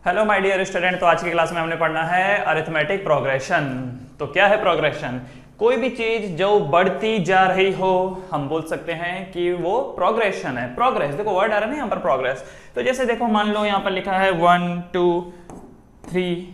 Hello my dear student. तो आज की क्लास में हमने पढ़ना है अरिथमेटिक प्रोग्रेशन। तो क्या है प्रोग्रेशन? कोई भी चीज जो बढ़ती जा रही हो हम बोल सकते हैं कि वो प्रोग्रेशन है। प्रोग्रेस, देखो वर्ड आ रहा है ना यहाँ पर प्रोग्रेस। तो जैसे देखो मान लो यहाँ पर लिखा है 1 2 3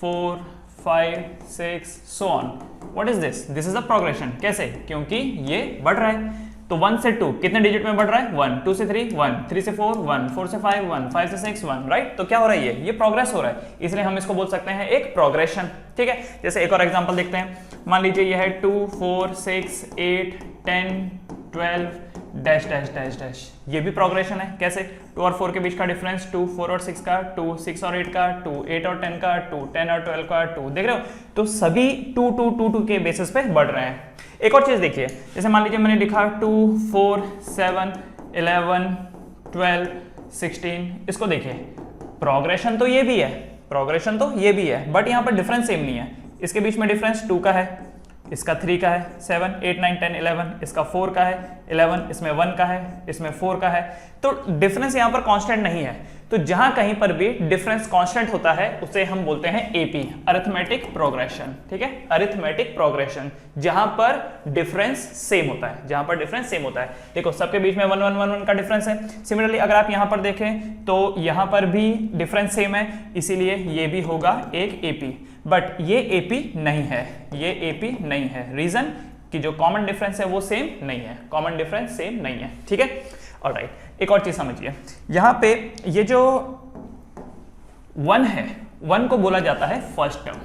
4 5 6 so on. What is this? This is a progression. कैसे? क्योंकि ये बढ़ रहा है। तो 1 से 2 कितने डिजिट में बढ़ रहा है? 1, 2 से 3 1, 3 से 4 1, 4 से 5 1, 5 से 6 1, राइट। तो क्या हो रहा है? ये प्रोग्रेस हो रहा है, इसलिए हम इसको बोल सकते हैं एक प्रोग्रेशन। ठीक है, जैसे एक और एग्जांपल देखते हैं। मान लीजिए ये है 2 4 6 8 10 12 डैश डैश डैश डैश। ये भी प्रोग्रेशन है। कैसे? 2 और 4 के बीच का डिफरेंस 2, 4 और 6 का 2, 6 और 8 का 2, 8 और 10 का 2, 10 और 12 का 2। देख रहे हो? तो सभी 2 2 2 2 के बेसिस पे बढ़ रहे हैं। एक और चीज देखिए, जैसे मान लीजिए मैंने लिखा 2 4 7 11 12 16। इसको देखिए, प्रोग्रेशन तो ये भी है, प्रोग्रेशन तो ये भी है, बट यहाँ पर डिफरेंस सेम नहीं है। इसके बीच में डिफरेंस 2 का है, इसका 3 का है, 7 8 9 10 11, इसका 4 का है, 11 इसमें 1 का है, इसमें 4 का है। तो डिफरेंस यहाँ पर कांस्टेंट नहीं है। तो जहां कहीं पर भी डिफरेंस कांस्टेंट होता है उसे हम बोलते हैं एपी, अरिथमेटिक प्रोग्रेशन। ठीक है, अरिथमेटिक प्रोग्रेशन, जहां पर डिफरेंस सेम होता है, जहां पर डिफरेंस सेम होता है। देखो सबके बीच में 1 1 1 1 का डिफरेंस है। सिमिलरली अगर आप यहां पर देखें तो यहां पर भी डिफरेंस सेम है, इसीलिए ये भी होगा एक एपी। बट ये एपी नहीं है, ये एपी नहीं है। रीजन कि जो कॉमन डिफरेंस है वो सेम नहीं है, कॉमन डिफरेंस सेम नहीं है। ठीक है, ऑलराइट। एक और चीज समझिए, यहां पे ये जो 1 है, 1 को बोला जाता है first term.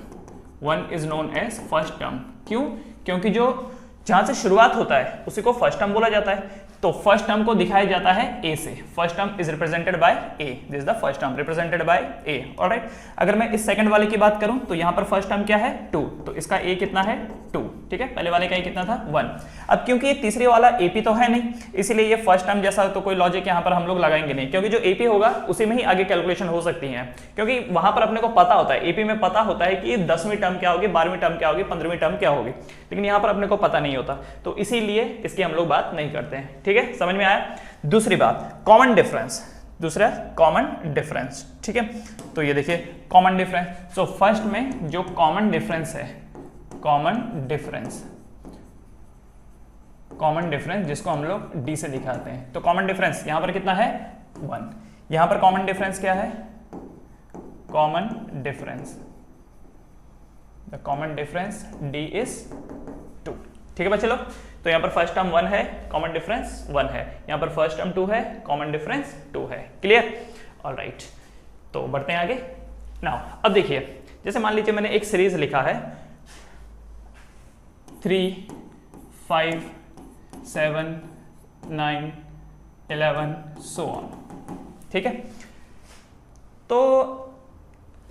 1 is known as first term. क्यों? क्योंकि जो जहां से शुरुआत होता है उसी को फर्स्ट टर्म बोला जाता है। तो फर्स्ट टर्म को दिखाया जाता है ए से। First term is represented by A, this is the first term represented by A. Alright, अगर मैं इस सेकंड वाले की बात करूं तो यहां पर फर्स्ट टर्म क्या है? 2। तो इसका ए कितना है? 2। ठीक है, पहले वाले का ए कितना था? 1। अब क्योंकि ये तीसरे वाला एपी तो है नहीं, इसीलिए ये फर्स्ट टर्म जैसा तो कोई लॉजिक यहां पर हम लोग लगाएंगे नहीं, क्योंकि जो एपी होगा उसी में ही आगे कैलकुलेशन हो सकती है। क्योंकि वहां पर अपने को पता होता है, एपी में पता होता है कि 10वीं टर्म क्या होगी, 12वीं टर्म क्या होगी, 15वीं टर्म क्या होगी, लेकिन यहां पर अपने को पता नहीं होता, तो इसीलिए इसकी हम लोग बात नहीं करते हैं। ठीक है, समझ में आया? दूसरी बात, कॉमन डिफरेंस। दूसरा कॉमन डिफरेंस। ठीक है, तो ये देखिए कॉमन डिफरेंस। सो फर्स्ट में जो कॉमन डिफरेंस है, कॉमन डिफरेंस, कॉमन डिफरेंस जिसको हम लोग डी से दिखाते हैं, तो कॉमन डिफरेंस यहां पर कितना है? 1। यहां पर कॉमन डिफरेंस क्या है? Common difference, the common difference d is 2। ठीक है बच्चे लोग, तो यहां पर फर्स्ट टर्म 1 है, कॉमन डिफरेंस 1 है। यहां पर फर्स्ट टर्म 2 है, कॉमन डिफरेंस 2 है। क्लियर? ऑलराइट, तो बढ़ते हैं आगे। नाउ अब देखिए, जैसे मान लीजिए मैंने एक सीरीज लिखा है 3 5 7 9 11 सो ऑन। ठीक है, तो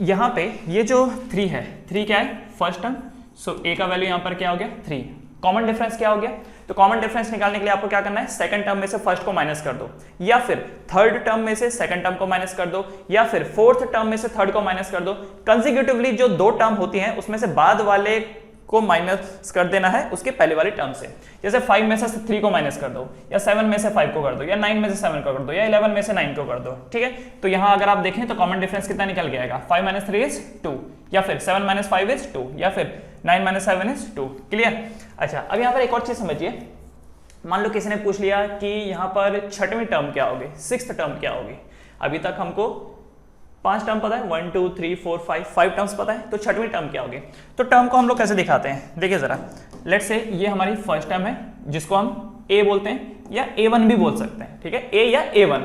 यहां पे ये जो 3 है, 3 क्या है? First term. सो ए का वैल्यू यहां पर क्या हो गया? 3। कॉमन डिफरेंस क्या हो गया? तो कॉमन डिफरेंस निकालने के लिए आपको क्या करना है? सेकंड टर्म में से फर्स्ट को माइनस कर दो, या फिर थर्ड टर्म में से सेकंड टर्म को माइनस कर दो, या फिर फोर्थ टर्म में से थर्ड को माइनस कर दो। कंसेक्यूटिवली जो 2 टर्म होती हैं उसमें से बाद वाले को माइनस कर देना है उसके पहले वाली टर्म से। जैसे 5 में से 3 को माइनस कर दो, या 7 में से 5 को कर दो, या 9 में से 7 को कर दो, या 11 में से 9 को कर दो। ठीक है, तो यहां अगर आप देखें तो कॉमन डिफरेंस कितना निकल गया? 5 - 3 इज 2, या फिर 7 - 5 इज 2, या फिर 9 - 7 इज 2। क्लियर? अच्छा, अब यहां पर एक और चीज समझिए। मान लो किसी ने पूछ लिया कि यहां पर 6वीं टर्म क्या होगी, 6th टर्म क्या होगी। अभी तक हमको 5 टर्म पता है, 1 2 3 4 5 टर्म्स पता है, तो 6वीं टर्म क्या होगी? तो टर्म को हम लोग कैसे दिखाते हैं? देखिए जरा, लेट्स से ये हमारी फर्स्ट टर्म है जिसको हम ए बोलते हैं, या A1 भी बोल सकते हैं। ठीक है, ए या A1,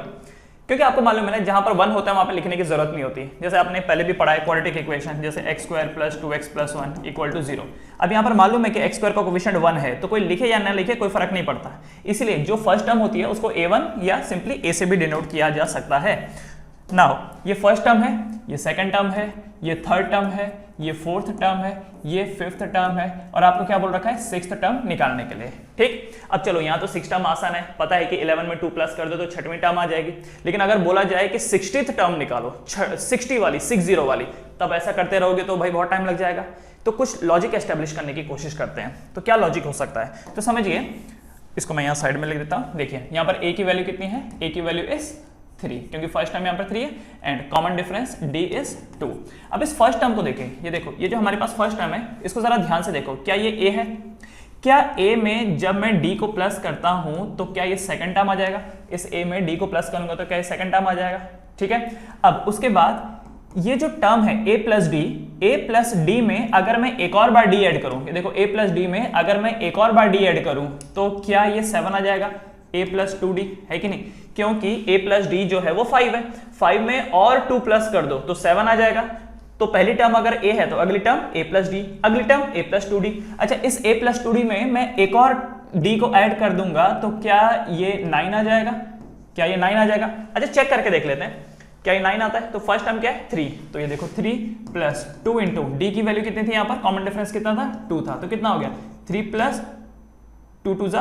क्योंकि आपको मालूम है ना जहां पर 1 होता है वहां पर लिखने की जरूरत नहीं होती। जैसे आपने पहले भी पढ़ा है क्वाड्रेटिक इक्वेशन, जैसे x² + 2x + 1 = 0। अब यहां पर मालूम है कि x² का कोफिशिएंट 1 है, तो कोई लिखे या ना लिखे कोई फर्क नहीं पड़ता। इसलिए जो फर्स्ट टर्म होती है उसको A1 या सिंपली A से भी डिनोट किया जा सकता है। नाउ ये फर्स्ट टर्म है, ये सेकंड टर्म है, ये थर्ड टर्म है, ये फोर्थ टर्म है, ये फिफ्थ टर्म है, और आपको क्या बोल रखा है? 6th टर्म निकालने के लिए। ठीक, अब चलो यहाँ तो 6 टर्म आसान है, पता है कि 11 में 2 प्लस कर दो तो 6वीं टर्म आ जाएगी। लेकिन अगर बोला जाए कि 60th टर्म निकालो, 60 वाली, 60 वाली, तब ऐसा करते रहोगे तो भाई बहुत टाइम लग जाएगा। तो कुछ लॉजिक एस्टेब्लिश करने की कोशिश करते हैं। तो क्या लॉजिक हो सकता है? तो समझिए, इसको मैं यहाँ साइड में लिख देता हूँ। देखिए यहाँ पर ए की वैल्यू कितनी है? ए की वैल्यू इज 3, क्योंकि फर्स्ट टर्म यहाँ पर 3 है and common difference d is 2। अब इस फर्स्ट टर्म को देखें, ये देखो, ये जो हमारे पास फर्स्ट टर्म है इसको जरा ध्यान से देखो, क्या ये a है? क्या a में जब मैं d को प्लस करता हूं तो क्या ये सेकंड टर्म आ जाएगा? इस a में d को प्लस करूंगा तो क्या ये सेकंड टर्म आ जाएगा? ठीक है। अब उसके बाद ये जो टर्म है a प्लस डी में अगर मैं एक और बार d ऐड करूं, ये देखो a प्लस डी में अगर मैं एक और बार d ऐड करूं तो क्या ये 7 आ जाएगा? a प्लस 2d है कि नहीं? क्योंकि a प्लस डी जो है वो 5 है, 5 में और 2 प्लस कर दो तो 7 आ जाएगा। तो पहली टर्म अगर a है तो अगली टर्म a प्लस डी, अगली टर्म a प्लस 2d। अच्छा, इस a प्लस 2d में मैं एक और d को ऐड कर दूंगा तो क्या ये 9 आ जाएगा? क्या ये 9 आ जाएगा? अच्छा, चेक करके देख लेते हैं क्या ये 9 आता है। तो फर्स्ट टर्म क्या है? 3, तो ये देखो 3 प्लस 2 इंटू डी की वैल्यू कितनी थी यहाँ पर? कॉमन डिफरेंस कितना था? 2 था, तो कितना हो गया? 3 प्लस 2 2 जा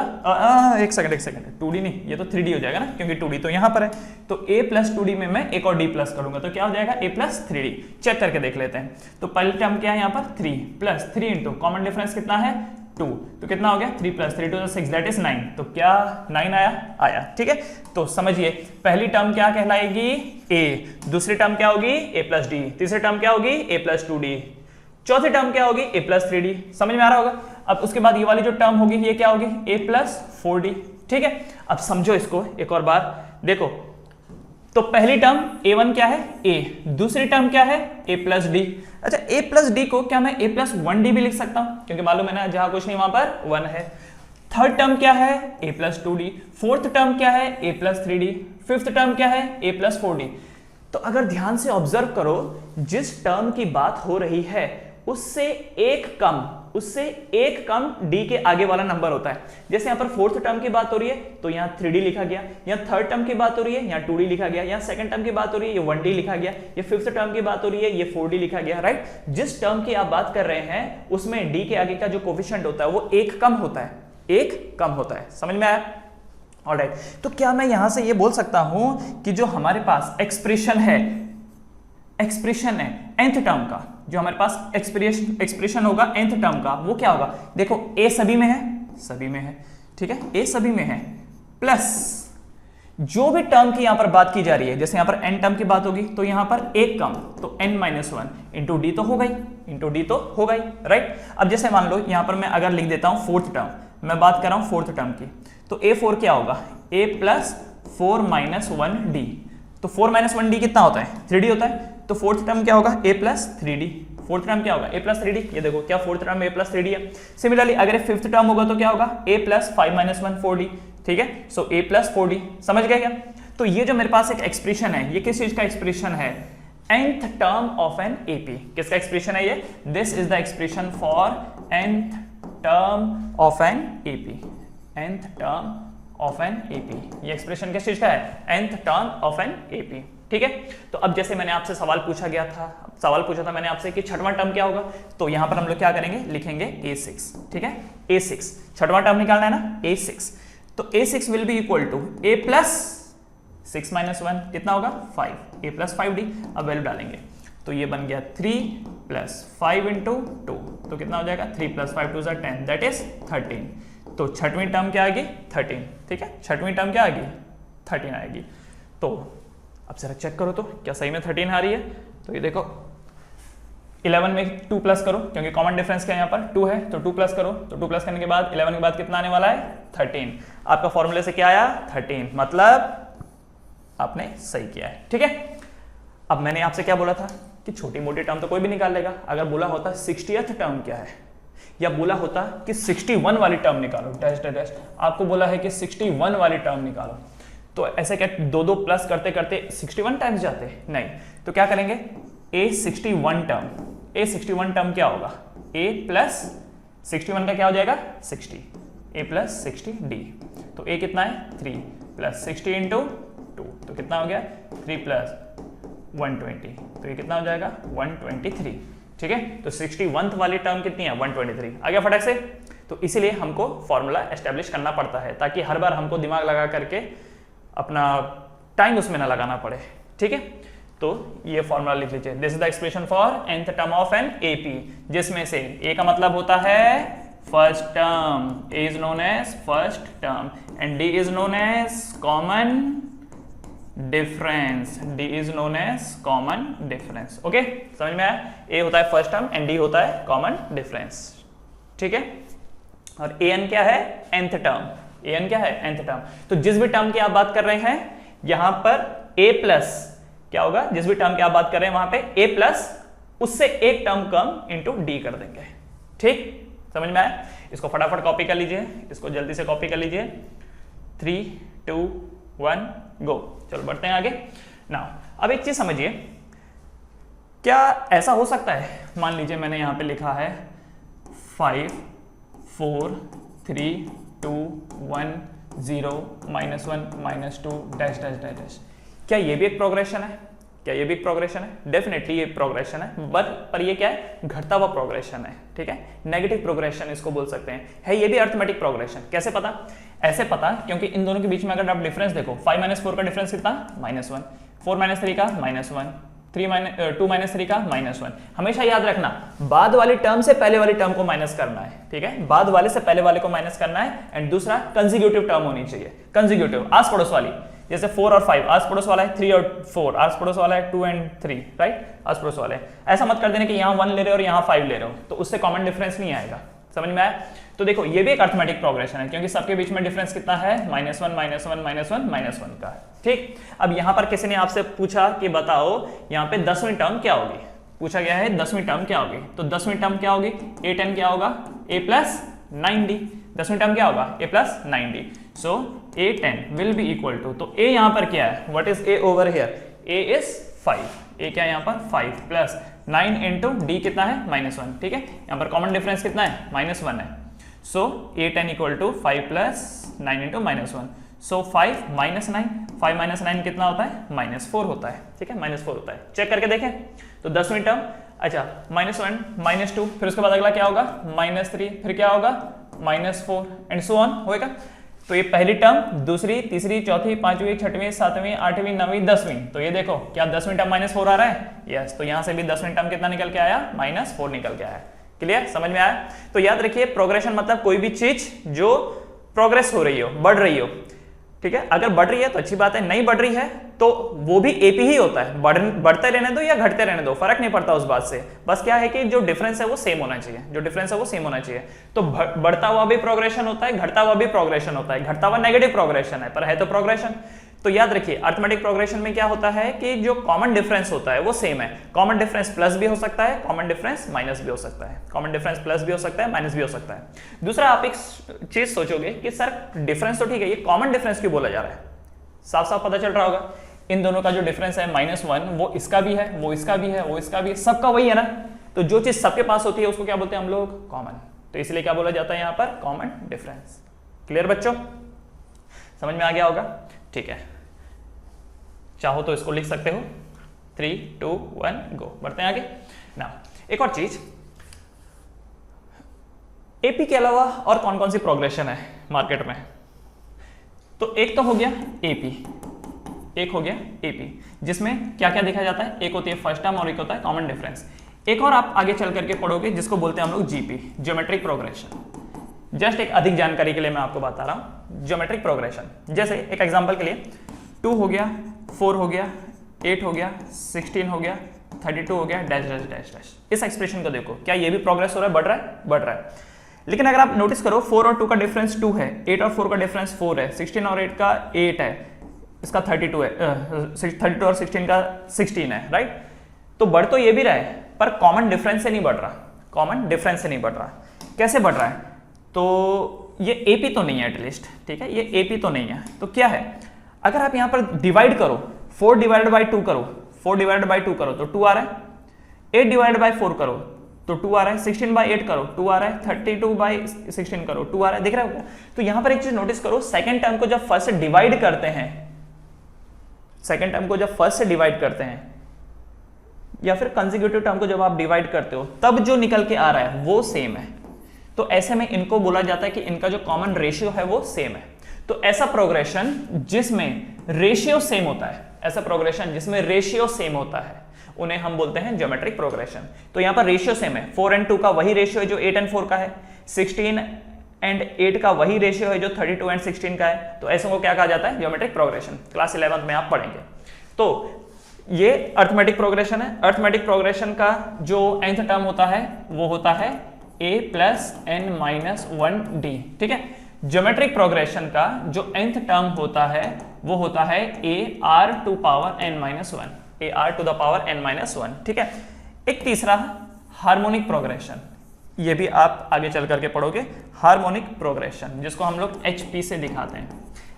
एक सेकंड 2d नहीं, ये तो 3d हो जाएगा ना, क्योंकि 2d तो यहाँ पर है। तो a प्लस 2d में मैं एक और d प्लस करूंगा तो क्या हो जाएगा? a plus 3d। चेक करके देख लेते हैं। तो पहली टर्म क्या है यहाँ पर? 3 प्लस 3 इंटू कॉमन डिफरेंस कितना है? 2, तो कितना हो गया? 3 प्लस 3 2 6, दैट इज 9। तो क्या 9 आया? ठीक है। तो समझिए पहली टर्म क्या कहलाएगी? a, दूसरी टर्म क्या होगी? a प्लस डी, तीसरी टर्म क्या होगी? a प्लस 2d, चौथी टर्म क्या होगी? a plus 3d। समझ में आ रहा होगा? अब उसके बाद ये वाली जो टर्म होगी ये क्या होगी? a plus 4d। ठीक है। अब समझो इसको एक और बार, देखो तो पहली टर्म a1 क्या है? a, दूसरी टर्म क्या है? a plus D. अच्छा, a प्लस डी को क्या मैं a प्लस 1d भी लिख सकता हूं? क्योंकि मालूम है ना जहां कुछ नहीं वहां पर 1 है। थर्ड टर्म क्या है? a plus 2d। Fourth term क्या है? a plus 3d। Fifth term क्या है? a plus 4d। तो अगर ध्यान से ऑब्जर्व करो, जिस टर्म की बात हो रही है उससे एक कम d के आगे वाला नंबर होता है। जैसे यहाँ पर फोर्थ टर्म की बात हो रही है तो यहाँ 3d लिखा गया, यहाँ थर्ड टर्म की बात हो रही है यहाँ 2d लिखा गया, यहाँ सेकंड टर्म की बात हो रही है ये 1d लिखा गया, ये फिफ्थ टर्म की बात हो रही है ये 4d लिखा गया। राइट, जिस टर्म की आप बात कर रहे हैं उसमें d के आगे का जो कोफिशिएंट होता है वो एक कम होता है। समझ में आया? ऑलराइट, तो क्या मैं यहां से ये बोल सकता हूं कि जो हमारे पास एक्सप्रेशन है nth टर्म का, जो हमारे पास एक्सप्रेशन होगा nth टर्म का, वो क्या होगा? देखो a सभी में है, ठीक है, a सभी में है, प्लस जो भी टर्म की यहां पर बात की जा रही है, जैसे यहां पर n टर्म की बात होगी तो यहां पर एक कम, तो n माइनस 1 इंटू डी तो हो गई, राइट। अब जैसे मान लो यहां पर मैं अगर लिख देता हूं फोर्थ टर्म, मैं बात कर रहा हूं फोर्थ टर्म की, तो a4 क्या होगा? a plus 4 minus 1d। तो 4 माइनस 1d कितना होता है? 3d होता है। तो फोर्थ टर्म क्या होगा? a plus 3d। Fourth term क्या होगा? a plus 3d। ये देखो क्या fourth term a plus 3d है। सिमिलरली अगर फिफ्थ टर्म होगा तो क्या होगा? a plus 5 minus 1 4d। ठीक है, सो a प्लस 4d। समझ गए क्या? तो ये जो मेरे पास एक एक्सप्रेशन है, ये किस चीज का एक्सप्रेशन है? nth term of an AP। किसका एक्सप्रेशन है ये? This is the expression for nth term of an AP। nth term of an AP, ये एक्सप्रेशन किस चीज का है? nth term of an AP। ठीक है। तो अब जैसे मैंने आपसे सवाल पूछा था मैंने आपसे कि छठवां टर्म क्या होगा, तो यहां पर हम लोग क्या करेंगे? लिखेंगे a6। ठीक है, a6 छठवां टर्म निकालना है ना, a6। तो a6 will be equal to a plus 6 minus 1 कितना होगा? 5, a प्लस 5d। अब वैल्यू डालेंगे तो ये बन गया 3 प्लस 5 इंटू 2, तो कितना हो जाएगा? 3 प्लस 5 2 10, दैट इज 13। तो छठवीं टर्म क्या आएगी? 13। ठीक है, छठवीं टर्म क्या आएगी? 13 आएगी। तो अब जरा चेक करो तो क्या सही में 13 आ रही है? तो ये देखो 11 में 2 प्लस करो, क्योंकि कॉमन डिफरेंस क्या है यहाँ पर 2 है, तो 2 प्लस करो, तो 2 प्लस करने के बाद 11 के बाद कितना आने वाला है? 13। आपका फॉर्मूले से क्या आया? 13, मतलब आपने सही किया है। ठीक है, अब मैंने आपसे क्या बोला था कि छोटी मोटी टर्म तो कोई भी निकाल लेगा। अगर बोला होता 60th टर्म क्या है, या बोला होता कि 61 वाली टर्म निकालो, डैश आपको बोला है कि 61 वाली टर्म निकालो, तो ऐसे क्या 2 प्लस करते करते 61 टाइम्स जाते? नहीं। तो क्या करेंगे? a61 टर्म क्या होगा? a प्लस 61 का क्या हो जाएगा? 60, a प्लस 60d। तो a कितना है? 3 प्लस 60 इंटू 2, तो कितना हो गया? 3 प्लस 120, तो ये कितना हो जाएगा? 123। ठीक है, तो 61th वाली टर्म कितनी है? 123। आ गया फटाक से? तो इसीलिए हमको फॉर्मूला एस्टेब्लिश करना पड़ता है, ताकि हर बार हमको दिमाग लगा करके अपना टाइम उसमें ना लगाना पड़े। ठीक है, तो ये फॉर्मूला लिख लीजिए। This is the expression for nth term of an AP, जिसमें से a का मतलब होता है first term, a is known as first term, and d is known as common difference, d is known as common difference. Okay, समझ में आया? ए होता है फर्स्ट टर्म एंड डी होता है कॉमन डिफरेंस, ठीक है। और ए एन क्या है? nth term. ए एन क्या है? nth term. तो जिस भी टर्म की आप बात कर रहे हैं यहां पर a प्लस क्या होगा? जिस भी टर्म की आप बात कर रहे हैं वहां पे a प्लस उससे एक टर्म कम इंटू डी कर देंगे, ठीक, समझ में आया? इसको फटाफट कॉपी कर लीजिए, इसको जल्दी से कॉपी कर लीजिए। 3 2 1 गो। चलो बढ़ते हैं आगे। नाउ अब एक चीज समझिए, क्या ऐसा हो सकता है, मान लीजिए मैंने यहां पे लिखा है 5 4 3 2 1 0 -1 -2 डैश डैश डैश डैश। क्या ये भी एक प्रोग्रेशन है? क्या ये भी एक प्रोग्रेशन है? डेफिनेटली ये प्रोग्रेशन है, पर ये क्या है? घटता हुआ प्रोग्रेशन है, ठीक है, नेगेटिव प्रोग्रेशन इसको बोल सकते हैं। है ये भी अर्थमेटिक प्रोग्रेशन। कैसे पता? ऐसे पता क्योंकि इन दोनों के बीच में अगर आप डिफरेंस देखो, 5 - 4 का डिफरेंस कितना? -1, 4 - 3 का -1, 2 - 3 का -1। हमेशा याद रखना बाद वाली टर्म से पहले वाली टर्म को माइनस करना है, ठीक है, बाद वाले से पहले वाले को माइनस करना है। एंड दूसरा कंसेक्यूटिव टर्म होनी चाहिए, कंसेक्यूटिव, आस पड़ोस वाली। जैसे 4 और 5 आस पड़ोस वाला है, 3 और 4 आस पड़ोस वाला है, 2 and 3 राइट, आस पड़ोस वाले। ऐसा मत कर देना कि यहाँ 1 ले रहे हो और यहाँ 5 ले रहे हो, तो उससे कॉमन डिफरेंस नहीं आएगा। समझ में आया? तो देखो ये भी एक अर्थमेटिक प्रोग्रेशन है क्योंकि सबके बीच में डिफरेंस कितना है? -1 -1 -1 -1 का है, ठीक। अब यहाँ पर किसी ने आपसे पूछा कि बताओ यहाँ पे 10वीं टर्म क्या होगी, पूछा गया है 10वीं टर्म क्या होगी। तो 10वीं टर्म क्या होगी? a10 क्या होगा? a + 9d। 10वीं टर्म क्या होगा? a + 9d। So a10 will be equal to, तो a यहाँ पर क्या है? What is a over here? a is 5। a क्या है यहाँ पर? 5 प्लस 9 इंटू डी कितना है? -1, ठीक है। यहाँ पर कॉमन डिफरेंस कितना है? -1 है। So a10 equal to 5 + 9 into -1। So 5 - 9, 5 - 9 कितना होता है? -4 होता है, ठीक है, -4 होता है। चेक करके देखें तो 10वीं टर्म, अच्छा -1 -2, फिर उसके बाद अगला क्या होगा? -3, फिर क्या होगा? -4 एंड सो ऑन होएगा। तो ये पहली टर्म, दूसरी, तीसरी, चौथी, पांचवी, छठवीं, सातवीं, आठवीं, नवीं, 10वीं। तो ये देखो क्या 10वीं टर्म -4 आ रहा है? यस, तो यहां से भी 10वीं टर्म कितना निकल के आया? -4 निकल के आया। क्लियर? समझ में आया? तो याद रखिए प्रोग्रेशन मतलब कोई भी चीज जो प्रोग्रेस हो रही हो, बढ़ रही हो, ठीक है। अगर बढ़ रही है तो अच्छी बात है, नहीं बढ़ रही है तो वो भी एपी ही होता है। बढ़ते रहने दो या घटते रहने दो, फर्क नहीं पड़ता उस बात से। बस क्या है कि जो डिफरेंस है वो सेम होना चाहिए, जो डिफरेंस है वो सेम होना चाहिए। तो बढ़ता हुआ भी प्रोग्रेशन होता है, घटता हुआ भी प्रोग्रेशन होता है। घटता हुआ नेगेटिव प्रोग्रेशन है पर है तो प्रोग्रेशन। तो याद रखिए अर्थमेटिक प्रोग्रेशन में क्या होता है कि जो कॉमन डिफरेंस होता है वो सेम है। कॉमन डिफरेंस प्लस भी हो सकता है, कॉमन डिफरेंस माइनस भी हो सकता है, कॉमन डिफरेंस प्लस भी हो सकता है, माइनस भी हो सकता है। दूसरा आप एक चीज सोचोगे कि सर डिफरेंस तो ठीक है, ये कॉमन डिफरेंस क्यों बोला जा रहा है? साफ साफ पता चल रहा होगा इन दोनों का जो डिफरेंस है -1, वो इसका भी है, वो इसका भी है, वो इसका भी है, सबका वही है ना। तो जो चीज सबके पास होती है उसको क्या बोलते हैं हम लोग? कॉमन। तो इसलिए क्या बोला जाता है यहाँ पर? Common difference. क्लियर बच्चों? समझ में आ गया होगा? ठीक है, चाहो तो इसको लिख सकते हो। 3 2 1 गो। बढ़ते हैं आगे ना। एक और चीज, एपी के अलावा और कौन कौन सी प्रोग्रेशन है मार्केट में? तो एक तो हो गया एपी, एक हो गया एपी, जिसमें क्या क्या देखा जाता है? एक होती है फर्स्ट टर्म और एक होता है कॉमन डिफरेंस। एक और आप आगे चल करके पढ़ोगे जिसको बोलते हैं हम लोग जीपी, ज्योमेट्रिक प्रोग्रेशन। जस्ट एक अधिक जानकारी के लिए मैं आपको बता रहा हूं ज्योमेट्रिक प्रोग्रेशन। जैसे एक एग्जांपल के लिए 2 हो गया, 4 हो गया, 8 हो गया, 16 हो गया, 32 हो गया, डैश डैश डैश डैश। इस एक्सप्रेशन को देखो, क्या ये भी प्रोग्रेस हो रहा है? बढ़ रहा है? बढ़ रहा है। लेकिन अगर आप नोटिस करो 4 और 2 का डिफरेंस 2 है, 8 और 4 का डिफरेंस 4 है, 16 और 8 का 8 है, इसका 32 है, 32 और 16 का 16 है, राइट। तो बढ़ तो ये भी रहा है पर कॉमन डिफरेंस से नहीं बढ़ रहा, कॉमन डिफरेंस से नहीं बढ़ रहा। कैसे बढ़ रहा है? तो ये एपी तो नहीं है एटलीस्ट, ठीक है, ये एपी तो नहीं है। तो क्या है? अगर आप यहां पर डिवाइड करो, 4 डिवाइडेड बाई 2 करो, 4 डिवाइडेड बाई 2 करो तो 2 आ रहा है, 8 डिवाइडेड बाई 4 करो तो 2 आ रहा है, 16 बाई 8 करो 2 आ रहा है, 32 बाई 16 करो 2 आ रहा है। देख रहे हो क्या? तो यहां पर एक चीज नोटिस करो, सेकंड टर्म को जब फर्स्ट से डिवाइड करते हैं, सेकंड टर्म को जब फर्स्ट से डिवाइड करते हैं या फिर कंसेक्यूटिव टर्म को जब आप डिवाइड करते हो तब जो निकल के आ रहा है वो सेम है। तो ऐसे में इनको बोला जाता है कि इनका जो कॉमन रेशियो है वो सेम है। तो ऐसा प्रोग्रेशन जिसमें रेशियो सेम होता है, ऐसा प्रोग्रेशन जिसमें रेशियो सेम होता है, उन्हें हम बोलते हैं ज्योमेट्रिक प्रोग्रेशन। तो यहां पर रेशियो सेम है, 4 and 2 का वही रेशियो है जो 8 and 4 का है, 16 एंड 8 का वही रेशियो है जो 32 एंड 16 का है, तो ऐसे को क्या कहा जाता है? Geometric progression. क्लास 11th में आप पढ़ेंगे। तो ये अर्थमेटिक प्रोग्रेशन है। अर्थमेटिक प्रोग्रेशन का जो nth टर्म होता है वो होता है a plus n minus 1d, ठीक है। ज्योमेट्रिक प्रोग्रेशन का जो nth टर्म होता है वो होता है a r to power n minus 1, a r to the power n minus 1, ठीक है। एक तीसरा हार्मोनिक प्रोग्रेशन, ये भी आप आगे चल करके पढ़ोगे। हार्मोनिक प्रोग्रेशन जिसको हम लोग HP से दिखाते हैं,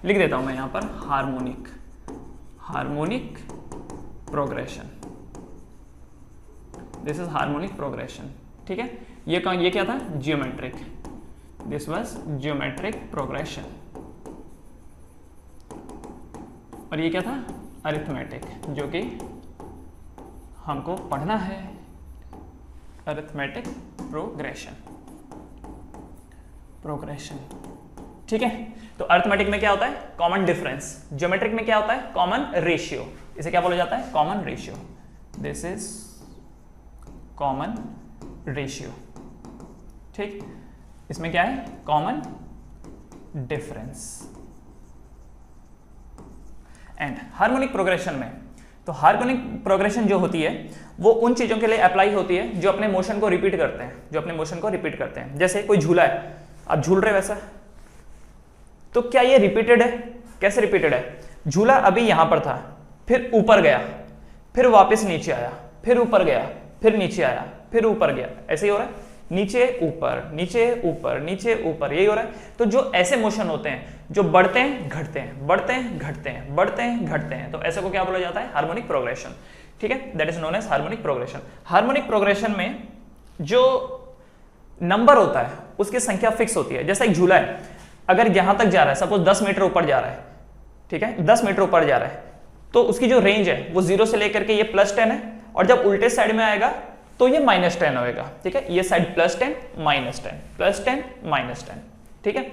लिख देता हूं मैं यहां पर harmonic progression, this is harmonic progression, ठीक है। ये क्या था? Geometric, this was geometric progression. और ये क्या था? अरिथमेटिक, जो कि हमको पढ़ना है, अरिथमेटिक प्रोग्रेशन, ठीक है। तो अरिथमेटिक में क्या होता है? Common difference. ज्योमेट्रिक में क्या होता है? Common ratio. इसे क्या बोला जाता है? Common ratio. This is common ratio, ठीक। इसमें क्या है? Common difference. And harmonic progression में, तो हार्मोनिक प्रोग्रेशन जो होती है वो उन चीजों के लिए अप्लाई होती है जो अपने मोशन को रिपीट करते हैं, जैसे कोई झूला है, आप झूल रहे वैसा, तो क्या ये रिपीटेड है? कैसे रिपीटेड है? झूला अभी यहां पर था, फिर ऊपर गया, फिर वापस नीचे आया, फिर ऊपर गया, फिर नीचे आया, फिर ऊपर गया, ऐसे ही हो रहा है, नीचे ऊपर, नीचे ऊपर, नीचे ऊपर, यही हो रहा है। तो जो ऐसे मोशन होते हैं जो बढ़ते हैं घटते हैं, बढ़ते हैं घटते हैं, बढ़ते हैं घटते हैं, तो ऐसे को क्या बोला जाता है? हार्मोनिक प्रोग्रेशन, ठीक है। That is known as harmonic progression. Harmonic progression में जो नंबर होता है उसकी संख्या फिक्स होती है। जैसा एक झूला है, अगर यहां तक जा रहा है, सपोज 10 मीटर ऊपर जा रहा है, ठीक है, 10 मीटर ऊपर जा रहा है, तो उसकी जो रेंज है वो 0 से लेकर के ये +10 है, और जब उल्टे साइड में आएगा तो ये -10 होएगा, ठीक है। ये साइड +10 -10 +10 -10, ठीक है।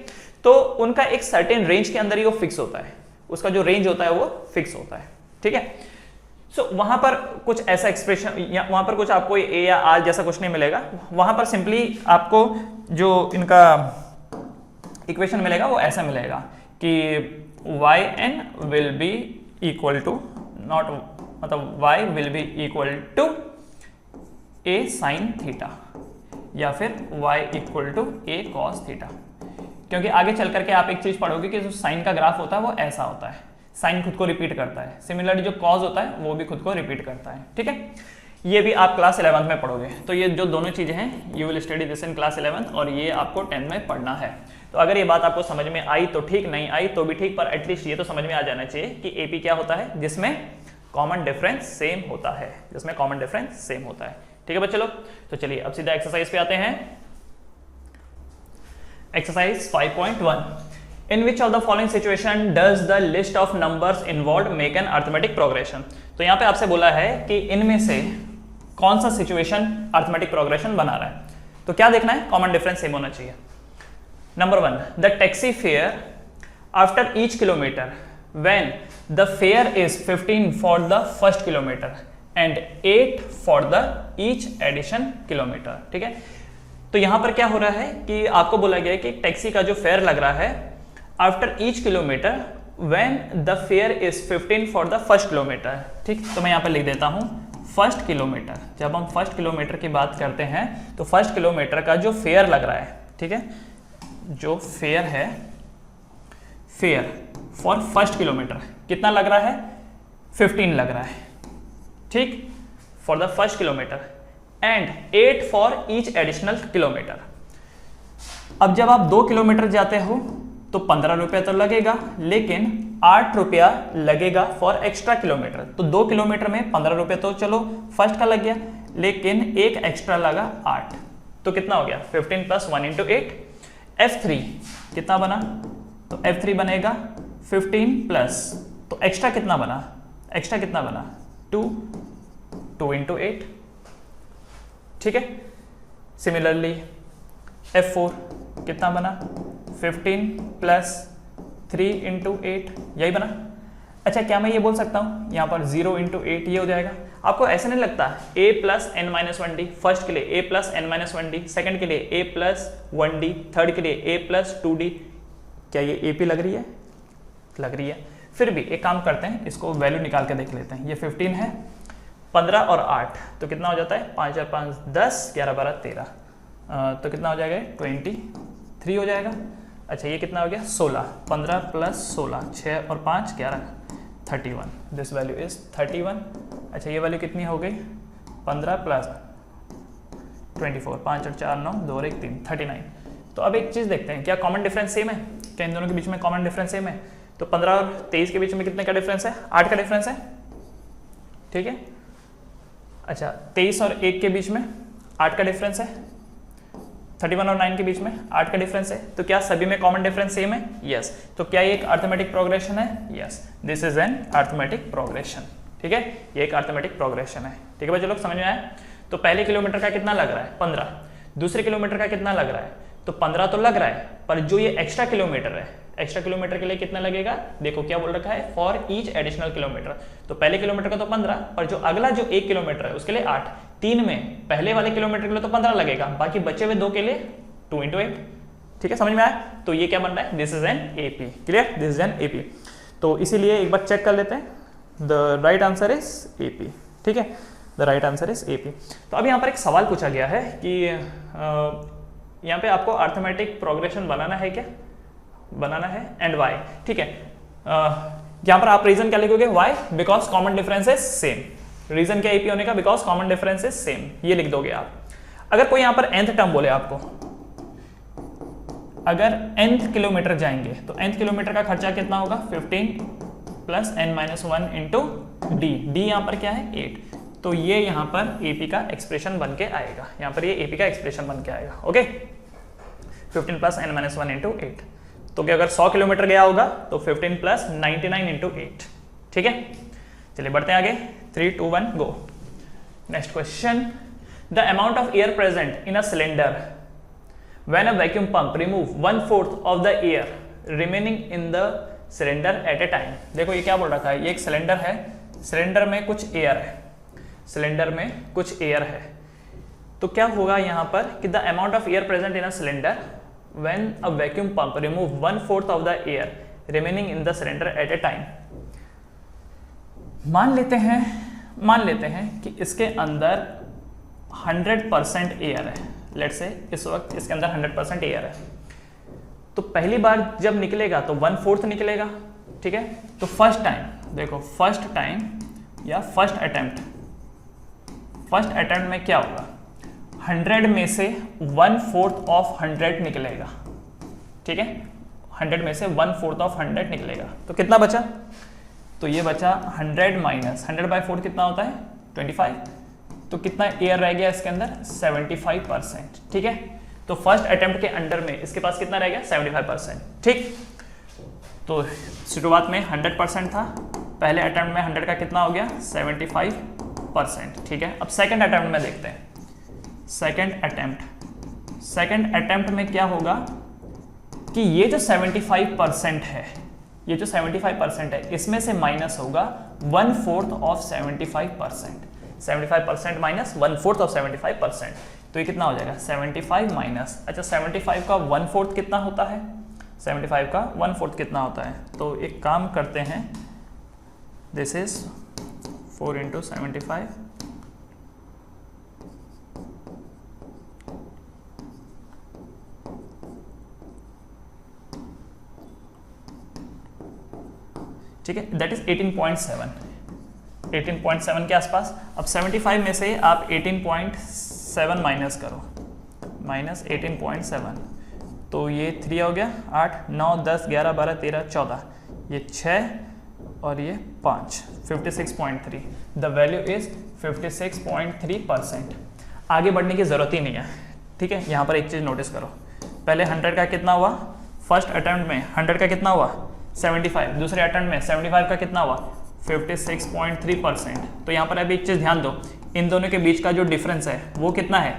तो उनका एक सर्टेन रेंज के अंदर ही वो फिक्स होता है, उसका जो रेंज होता है वो फिक्स होता है, ठीक है। सो वहां पर कुछ ऐसा एक्सप्रेशन, या वहां पर कुछ आपको ए या आर जैसा कुछ नहीं मिलेगा, वहां पर सिंपली आपको जो इनका इक्वेशन मिलेगा वो ऐसा मिलेगा कि yn will be equal to naught, मतलब y will be equal to a sin theta, या फिर y equal to a cos theta. क्योंकि आगे चल करके आप एक चीज पढ़ोगे कि जो साइन का ग्राफ होता है वो ऐसा होता है, साइन खुद को रिपीट करता है, सिमिलरली जो कॉज होता है वो भी खुद को रिपीट करता है, ठीक है। ये भी आप क्लास 11th में पढ़ोगे। तो ये जो दोनों चीजें हैं, you will study this in class 11th, और ये आपको 10th में पढ़ना है। तो अगर ये बात आपको समझ में आई तो ठीक, नहीं आई तो भी ठीक, पर एटलीस्ट ये तो समझ में आ जाना चाहिए कि एपी क्या होता है, जिसमें कॉमन डिफरेंस सेम होता है, जिसमें कॉमन डिफरेंस सेम होता है, ठीक है बच्चे लोग। तो चलिए अब सीधा एक्सरसाइज पे आते हैं। Exercise 5.1, in which of the following situation does the list of numbers involve make an arithmetic progression. तो यहाँ पे आपसे बोला है कि इनमें से कौन सा सिचुएशन अर्थमेटिक प्रोग्रेशन बना रहा है। तो क्या देखना है? कॉमन डिफरेंस सेम होना चाहिए। Number 1, the taxi fare after each kilometre when the fare is 15 for the first kilometre and 8 for the each addition kilometre, ठीक है। तो यहां पर क्या हो रहा है कि आपको बोला गया है कि टैक्सी का जो फेयर लग रहा है after each kilometre when the fare is 15 for the first kilometre, ठीक। तो मैं यहां पर लिख देता हूं फर्स्ट किलोमीटर। जब हम फर्स्ट किलोमीटर की बात करते हैं तो फर्स्ट किलोमीटर का जो फेयर लग रहा है, ठीक है, जो फेयर है, फेयर फॉर फर्स्ट किलोमीटर कितना लग रहा है? 15 लग रहा है, ठीक, for the first kilometre and 8 for each additional kilometre. अब जब आप 2 किलोमीटर जाते हो तो 15 रुपया तो लगेगा, लेकिन 8 रुपया लगेगा फॉर एक्स्ट्रा किलोमीटर। तो 2 किलोमीटर में 15 रुपया तो चलो फर्स्ट का लग गया, लेकिन एक एक्स्ट्रा लगा 8, तो कितना हो गया? 15 + 1 × 8। F3 कितना बना? तो F3 बनेगा 15 प्लस, तो एक्स्ट्रा कितना बना? एक्स्ट्रा कितना बना? 2 × 8, ठीक है। सिमिलरली F4 कितना बना? 15 प्लस 3 × 8, यही बना। अच्छा, क्या मैं ये बोल सकता हूं यहां पर 0 × 8 ये हो जाएगा? आपको ऐसा नहीं लगता a plus n minus one d, first के लिए a plus n minus one d, second के लिए a plus one d, third के लिए a प्लस टू डी, क्या ये AP लग रही है? लग रही है। फिर भी एक काम करते हैं, इसको वैल्यू निकाल के देख लेते हैं। ये 15 है, 15 और 8 तो कितना हो जाता है? 5 और 5 10, 11 12 13, तो कितना हो जाएगा? 23 हो जाएगा। अच्छा ये कितना हो गया? 16, 15 प्लस 16, 6 और 5 11, 31, दिस वैल्यू इज 31। अच्छा ये वैल्यू कितनी हो गई? 15 प्लस 24, 5 और 4 9, 2 और 1 3, 39। तो अब एक चीज़ देखते हैं, क्या कॉमन डिफरेंस सेम है? क्या इन दोनों के बीच में कॉमन डिफरेंस सेम है? तो 15 और 23 के बीच में कितने का डिफरेंस है? 8 का डिफरेंस है, ठीक है। अच्छा 23 और 1 के बीच में 8 का डिफरेंस है, 31 और 9 के बीच में 8 का डिफरेंस है। तो क्या सभी में कॉमन डिफरेंस सेम है? यस। तो क्या ये एक अर्थमेटिक प्रोग्रेशन है? Yes, this is an arithmetic progression, ठीक है। ये एक अर्थमेटिक प्रोग्रेशन है, ठीक है बच्चे लोग, समझ में आया? तो पहले किलोमीटर का कितना लग रहा है? 15। दूसरे किलोमीटर का कितना लग रहा है? तो 15 तो लग रहा है, पर जो ये एक्स्ट्रा किलोमीटर है, एक्स्ट्रा किलोमीटर के लिए कितना लगेगा? देखो क्या बोल रखा है, फॉर ईच एडिशनल किलोमीटर। तो पहले किलोमीटर का तो 15, पर जो अगला जो 1 किलोमीटर है उसके लिए 8। 3 में पहले वाले किलोमीटर के लिए तो 15 लगेगा, बाकी बचे हुए 2 के लिए 2 × 8, ठीक है, समझ में आया? तो ये क्या बन रहा है? This is an AP, clear? This is an AP। तो इसीलिए एक बार चेक कर लेते हैं, the right answer is AP, ठीक है, the right answer is AP। तो अब यहाँ पर एक सवाल पूछा गया है कि यहाँ पे आपको अर्थमेटिक प्रोग्रेशन बनाना है क्या? बनाना है, एंड वाई, ठीक है। यहाँ पर आप रीजन क्या लिखोगे? Why, because common difference is same. Reason क्या AP होने का? Because common difference is same, ये लिख दोगे आप। अगर कोई यहाँ पर nth टर्म बोले आपको, अगर nth किलोमीटर जाएंगे तो nth किलोमीटर का खर्चा कितना होगा? 15 plus n-1 into D. D यहाँ पर क्या है? 8। तो ये यहाँ पर AP का एक्सप्रेशन बन के आएगा, यहाँ पर ये AP का एक्सप्रेशन बन के आएगा, ओके। 15 plus n-1 into 8। तो क्या अगर 100 किलोमीटर गया होगा तो 15 प्लस 99 इंटू 8, ठीक है। चलिए बढ़ते हैं आगे, 3 2 1 go. Next question, the amount of air present in a cylinder when a vacuum pump remove 1/4 of the air remaining in the cylinder at a time. देखो ये क्या बोल रखा है, ये एक सिलेंडर है, सिलेंडर में कुछ एयर है, सिलेंडर में कुछ एयर है। तो क्या होगा यहाँ पर कि the amount of air present in a cylinder when a vacuum pump remove 1/4 of the air remaining in the cylinder at a time। मान लेते हैं कि इसके अंदर 100% एयर है, लेट्स से इस वक्त इसके अंदर 100% एयर है। तो पहली बार जब निकलेगा तो 1/4 निकलेगा, ठीक है। तो फर्स्ट टाइम, देखो फर्स्ट टाइम या फर्स्ट अटेम्प्ट में क्या होगा? 100 में से 1/4 ऑफ 100 निकलेगा, ठीक है। 100 में से 1/4 ऑफ 100 निकलेगा, तो कितना बचा? तो ये बचा 100 माइनस 100/4 कितना होता है? 25। तो कितना एयर रह गया इसके अंदर? 75%, ठीक है। तो फर्स्ट अटेम्प्ट के अंडर में इसके पास कितना रह गया? 75%, ठीक। तो शुरुआत में 100% था, पहले अटेम्प्ट में 100 का कितना हो गया? 75%, ठीक है। अब सेकेंड अटेम्प्ट में देखते हैं। सेकेंड अटेम्प्ट में क्या होगा कि ये जो 75% है, ये जो 75% है, इसमें से माइनस होगा 1/4 ऑफ 75%। 75% माइनस 1/4 ऑफ 75%, तो ये कितना हो जाएगा? 75 माइनस, अच्छा 75 का 1/4 कितना होता है? 75 का 1/4 कितना होता है? तो एक काम करते हैं, दिस इज 4 × 75, ठीक है, दैट इज 18.7 के आसपास। अब 75 में से आप 18.7 माइनस करो, माइनस 18.7, तो ये 3 हो गया, 8 9 10 11 12 13 14, ये 6 और ये 5, 56.3। The value is 56.3%। आगे बढ़ने की जरूरत ही नहीं है, ठीक है। यहाँ पर एक चीज नोटिस करो, पहले 100 का कितना हुआ? फर्स्ट अटेम्प्ट में 100 का कितना हुआ? 75। दूसरे अटेम्प्ट में 75 का कितना हुआ? 56.3%। तो यहाँ पर अभी एक चीज़ ध्यान दो, इन दोनों के बीच का जो डिफरेंस है वो कितना है?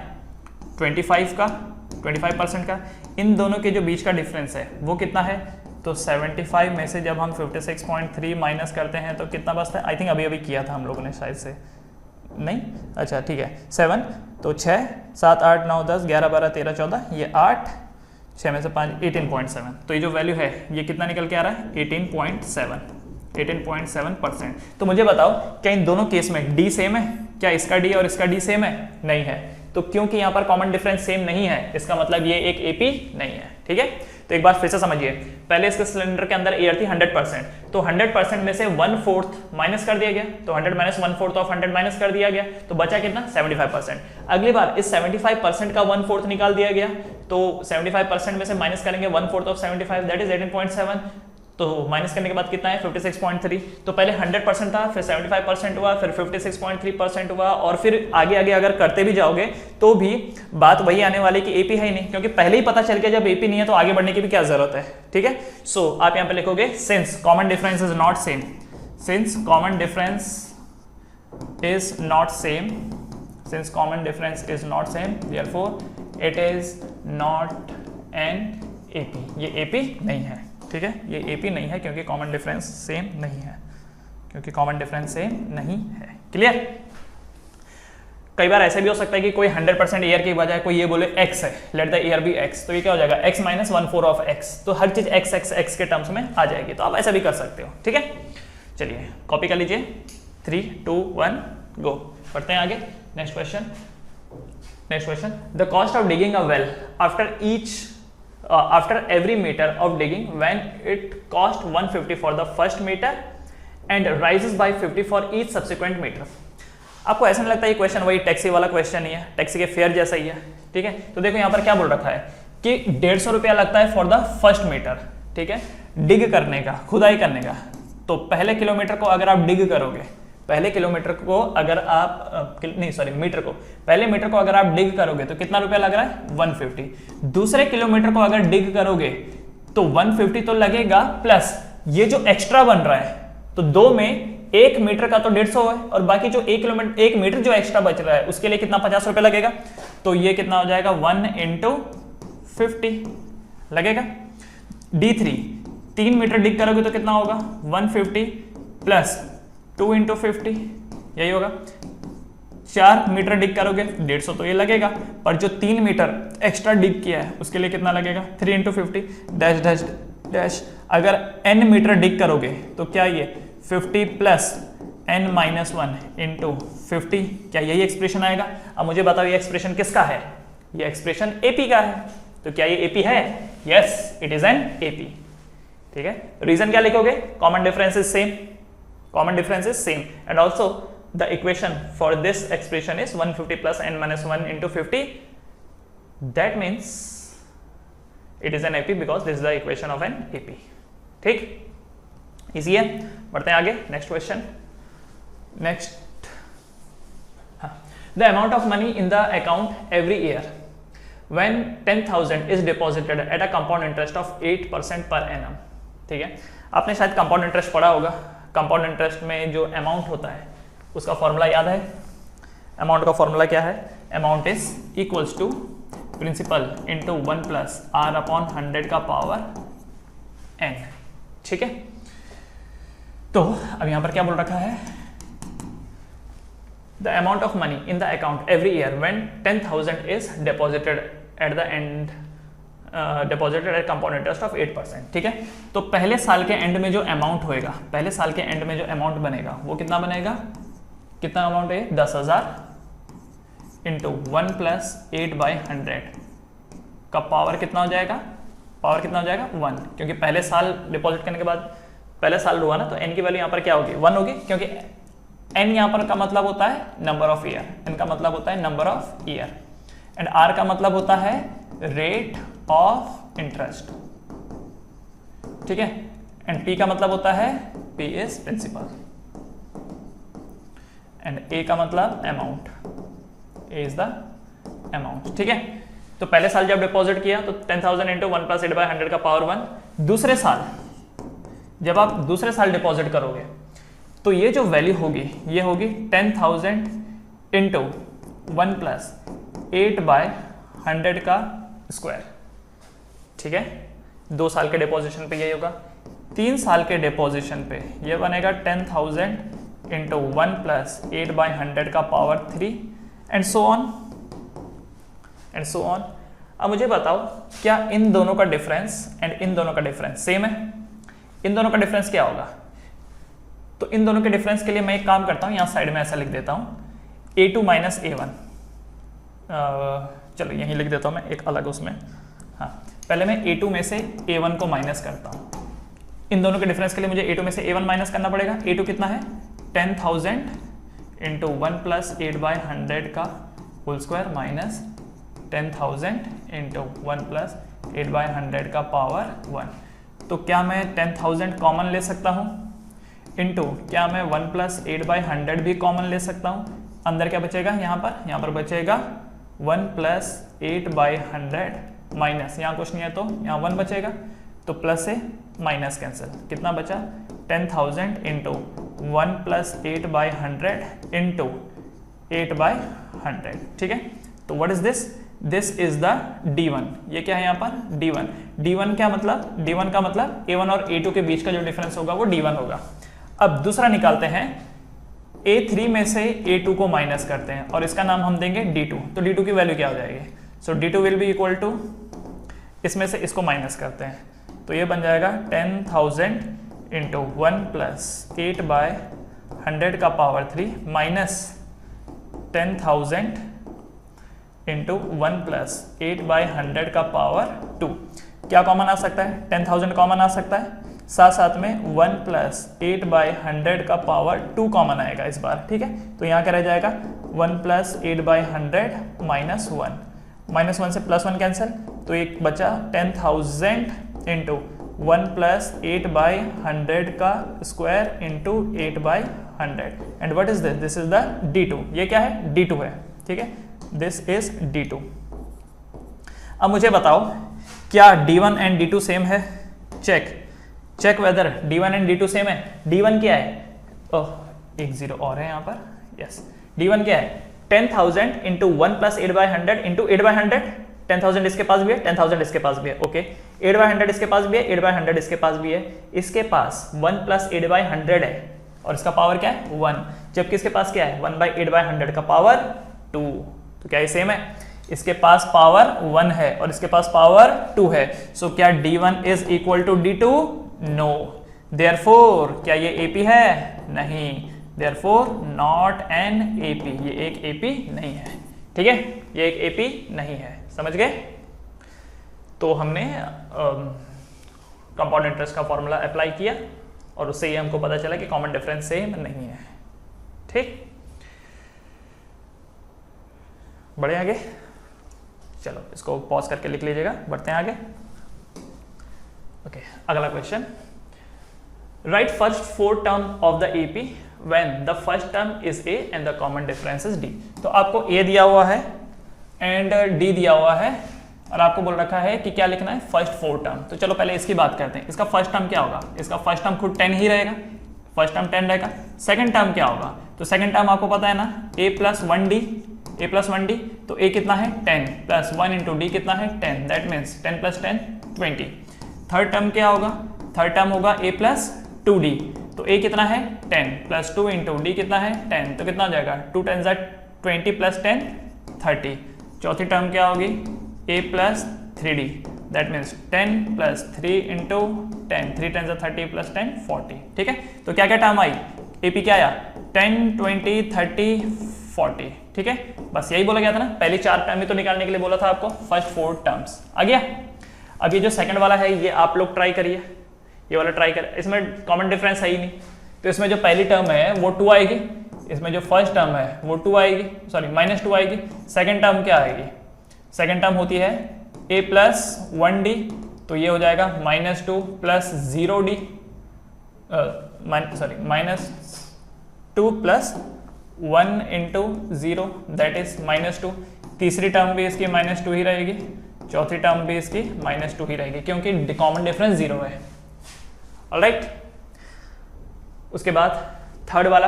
25% का। इन दोनों के जो बीच का डिफरेंस है वो कितना है? तो 75 में से जब हम 56.3 माइनस करते हैं तो कितना बचता है? आई थिंक अभी किया था हम लोगों ने शायद से, नहीं, अच्छा ठीक है 7, तो 6 7 8 9 10 11 12 13 14, ये 8, 6 में से 5 18.7, तो ये जो वैल्यू है ये कितना निकल के आ रहा है 18.7%। तो मुझे बताओ क्या इन दोनों केस में डी सेम है? क्या इसका डी और इसका डी सेम है? नहीं है। तो क्योंकि यहाँ पर कॉमन डिफरेंस सेम नहीं है, इसका मतलब ये एक एपी नहीं है। ठीक है, तो एक बार फिर से समझिए, पहले इसके सिलेंडर के अंदर एयर थी 100%, तो 100% में से 1/4 माइनस कर दिया गया, तो 100 माइनस 1/4 ऑफ 100 माइनस कर दिया गया, तो बचा कितना 75%। अगली बार इस 75% का 1/4 निकाल दिया गया, तो 75% में से माइनस करेंगे 1/4 ऑफ 75, दैट इज 18.7, तो माइनस करने के बाद कितना है 56.3। तो पहले 100% था, फिर 75% हुआ, फिर 56.3% हुआ, और फिर आगे आगे अगर करते भी जाओगे तो भी बात वही आने वाली कि एपी है ही नहीं, क्योंकि पहले ही पता चल गया जब एपी नहीं है तो आगे बढ़ने की भी क्या जरूरत है। ठीक है, सो आप यहां पे लिखोगे since common difference is not same, since common difference is not same, since common difference is not same, therefore it is not an AP. ये एपी नहीं है। ठीक है, ये एपी नहीं है क्योंकि कॉमन डिफरेंस सेम नहीं है, क्योंकि कॉमन डिफरेंस सेम नहीं है। क्लियर? कई बार ऐसे भी हो सकता है कि कोई 100% एयर की बजाय कोई ये बोले x है, let the air be x, तो ये क्या हो जाएगा x माइनस 1/4 ऑफ x, तो हर चीज x x x के टर्म्स में आ जाएगी, तो आप ऐसा भी कर सकते हो। ठीक है, चलिए कॉपी कर लीजिए, 3 2 1 गो, पढ़ते हैं आगे। Next question, next question, the cost of digging a well after each after every meter of digging when it cost 150 for the first meter and rises by 50 for each subsequent meter। आपको ऐसा नहीं लगता ये question वही taxi वाला question ही है, taxi के fair जैसा ही है? ठीक है, तो देखो यहाँ पर क्या बोल रखा है कि 150 रुपया लगता है फॉर द फर्स्ट मीटर। ठीक है, डिग करने का, खुदाई करने का। तो पहले किलोमीटर को अगर आप डिग करोगे, पहले किलोमीटर को अगर आप नहीं सॉरी मीटर को, पहले मीटर को अगर आप डिग करोगे तो कितना रुपया लग रहा है 150। दूसरे किलोमीटर को अगर डिग करोगे तो 150 तो लगेगा, प्लस ये जो एक्स्ट्रा बन रहा है, तो दो में 1 मीटर का तो 150 है, और बाकी जो 1 मीटर जो एक्स्ट्रा बच रहा है उसके लिए कितना 50 रुपया लगेगा, तो ये कितना हो जाएगा 1 × 50 लगेगा। D3 3 मीटर डिग करोगे तो कितना होगा 150 प्लस 2 × 50, यही होगा। 4 मीटर डिग करोगे 150 तो ये लगेगा, पर जो 3 मीटर एक्स्ट्रा डिग किया है उसके लिए कितना लगेगा 3 × 50 डैश डैश डैश। अगर n मीटर डिग करोगे तो क्या ये 50 प्लस n माइनस 1 × 50, क्या यही एक्सप्रेशन आएगा? अब मुझे बताओ ये एक्सप्रेशन किसका है? ये एक्सप्रेशन एपी का है, तो क्या ये एपी है? Yes, it is an AP. ठीक है, रीजन क्या लिखोगे? Common difference is same, common difference is same, and also the equation for this expression is 150 plus n minus 1 into 50, that means it is an AP because this is the equation of an AP। ठीक, easy है, बढ़ते हैं आगे। Next question, next, the amount of money in the account every year when 10,000 is deposited at a compound interest of 8% per annum। ठीक है, आपने शायद compound interest पढ़ा होगा। कंपाउंड इंटरेस्ट में जो अमाउंट होता है उसका फॉर्मूला याद है? अमाउंट का फॉर्मूला क्या है? Amount is equals to principal into 1 plus r upon 100 का पावर n। ठीक है, तो अब यहां पर क्या बोल रखा है? The amount of money in the account every year when 10,000 is deposited at the end deposited at compound interest of 8%। ठीक है, तो पहले साल के एंड में जो अमाउंट होएगा, पहले साल के एंड में जो अमाउंट बनेगा वो कितना बनेगा? कितना अमाउंट है? 10,000 इंटू 1 प्लस 8/100 का पावर कितना हो जाएगा? पावर कितना हो जाएगा? 1, क्योंकि पहले साल डिपॉजिट करने के बाद पहले साल हुआ ना, तो n की वैल्यू यहाँ पर क्या होगी? 1 होगी, क्योंकि n यहाँ पर का मतलब होता है नंबर ऑफ ईयर, n का मतलब होता है number of year, and r का मतलब होता है रेट ऑफ इंटरेस्ट। ठीक है, एंड p का मतलब होता है p is principal, and a का मतलब amount, a is the amount. ठीक है, तो पहले साल जब डिपॉजिट किया तो 10,000 इंटू 1 प्लस 8/100 का पावर 1। दूसरे साल जब आप दूसरे साल डिपॉजिट करोगे तो ये जो वैल्यू होगी ये होगी 10,000 इंटू 1 प्लस 8/100 का स्क्वायर। ठीक है, 2 साल के डिपॉजिशन पे यही होगा। 3 साल के डिपॉजिशन पे ये बनेगा 10,000 इंटू 1 प्लस 8/100 का power 3 and so on and so on. अब मुझे बताओ क्या इन दोनों का डिफरेंस एंड इन दोनों का डिफरेंस सेम है? इन दोनों का डिफरेंस क्या होगा? तो इन दोनों के डिफरेंस के लिए मैं एक काम करता हूँ, यहाँ साइड में ऐसा लिख देता हूँ a2 माइनस a1। चलो यहीं लिख देता हूँ मैं एक अलग उसमें। हाँ, पहले मैं a2 में से a1 को माइनस करता हूँ। इन दोनों के डिफरेंस के लिए मुझे a2 में से a1 माइनस करना पड़ेगा। a2 कितना है? 10,000 इंटू 1 प्लस 8/100 का whole square minus 10,000 into 1 plus 8/100 का पावर 1। तो क्या मैं 10,000 कॉमन ले सकता हूँ? इंटू क्या मैं 1 प्लस 8/100 भी कॉमन ले सकता हूँ? अंदर क्या बचेगा? यहाँ पर बचेगा 1 प्लस 8/100 माइनस, यहाँ कुछ नहीं है तो यहाँ 1 बचेगा, तो प्लस से माइनस कैंसिल, कितना बचा? 10,000 इंटू 1 प्लस 8/100 इंटू 8/100। ठीक है, तो what is this? This is the D1। ये क्या है यहाँ पर? D1। D1 क्या मतलब? D1 का मतलब A1 और A2 के बीच का जो डिफरेंस होगा वो D1 होगा। अब दूसरा निकालते हैं, A3 में से A2 को माइनस करते हैं और इसका नाम हम देंगे D2। तो D2 की वैल्यू क्या हो जाएगी? So D2 will be equal to, इसमें से इसको माइनस करते हैं तो ये बन जाएगा 10,000 इंटू 1 प्लस 8/100 का पावर 3 माइनस 10,000 इंटू 1 प्लस 8/100 का पावर 2। क्या कॉमन आ सकता है? 10,000 कॉमन आ सकता है, साथ साथ में 1 प्लस 8/100 का पावर 2 कॉमन आएगा इस बार। ठीक है, तो यहाँ क्या रह जाएगा? 1 प्लस 8/100 माइनस 1, माइनस 1 से प्लस 1 कैंसिल, तो एक बचा 10,000 इंटू 1 प्लस 8/100 का square into 8/100 and what is this? This is the D2। ये क्या है? D2 है। ठीक है, दिस इज D2। अब मुझे बताओ क्या D1 एंड D2 सेम है? Check whether D1 and D2 same है। D1 क्या है? ओह, एक जीरो और है यहाँ पर। यस, D1 क्या है? 10,000 इंटू 1 प्लस 8/100 इंटू 8/100। 10,000 इसके पास भी है, 10,000 इसके पास भी है। ओके, 8/100 इसके पास भी है, 8/100 इसके पास भी है। इसके पास 1 प्लस 8/100 है और इसका पावर क्या है? 1, जबकि इसके पास क्या है? 1/8/100 का पावर 2। तो क्या ये सेम है? इसके पास पावर 1 है और इसके पास पावर 2 है। सो क्या D1 is equal to D2? No. Therefore क्या ये AP है? नहीं। Therefore not an AP। ये एक AP नहीं है। ठीक है, ये एक AP नहीं है। समझ गए? तो हमने कंपाउंड इंटरेस्ट का फॉर्मूला अप्लाई किया और उससे ये हमको पता चला कि कॉमन डिफरेंस सेम नहीं है। ठीक, बढ़े आगे? चलो इसको पॉज करके लिख लीजिएगा, बढ़ते हैं आगे। ओके, अगला question, right first 4 term of the AP when the first term is A and the common difference is D। तो आपको A दिया हुआ है एंड D दिया हुआ है और आपको बोल रखा है कि क्या लिखना है? First 4 term. तो चलो पहले इसकी बात करते हैं। इसका फर्स्ट टर्म क्या होगा? इसका फर्स्ट टर्म खुद 10 ही रहेगा, फर्स्ट टर्म 10 रहेगा। सेकंड टर्म क्या होगा? तो सेकंड टर्म आपको पता है ना, A प्लस 1D, तो A कितना है? 10 प्लस 1 इंटू D कितना है? 10, that means 10 plus 10 20। Third term क्या होगा? थर्ड टर्म होगा A प्लस 2D, तो A कितना है? 10 प्लस 2 इंटू D कितना है? 10, तो कितना हो जाएगा? 2 10 20 प्लस 10 30। चौथी टर्म क्या होगी? A plus 3D, that means 10 plus 3 into 10, 3 10 30 plus 10 40। ठीक है, तो क्या क्या टर्म आई? AP क्या आया? 10 20 30 40। ठीक है, बस यही बोला गया था ना, पहली 4 टर्म ही तो निकालने के लिए बोला था आपको, फर्स्ट 4 टर्म्स आ गया। अब ये जो सेकंड वाला है ये आप लोग ट्राई करिए, ये वाला ट्राई कर, इसमें कॉमन डिफरेंस है ही नहीं, तो इसमें जो पहली टर्म है वो 2 आएगी, इसमें जो फर्स्ट टर्म है वो 2 आएगी, सॉरी -2 आएगी। सेकंड टर्म क्या आएगी? सेकंड टर्म होती है A प्लस 1D, तो ये हो जाएगा -2 plus 0D, sorry -2 plus 1 into 0, that is -2। तीसरी टर्म भी इसकी -2 ही रहेगी, चौथी टर्म भी इसकी -2 ही रहेगी, क्योंकि कॉमन डिफरेंस 0 है। ऑलराइट, उसके बाद थर्ड वाला,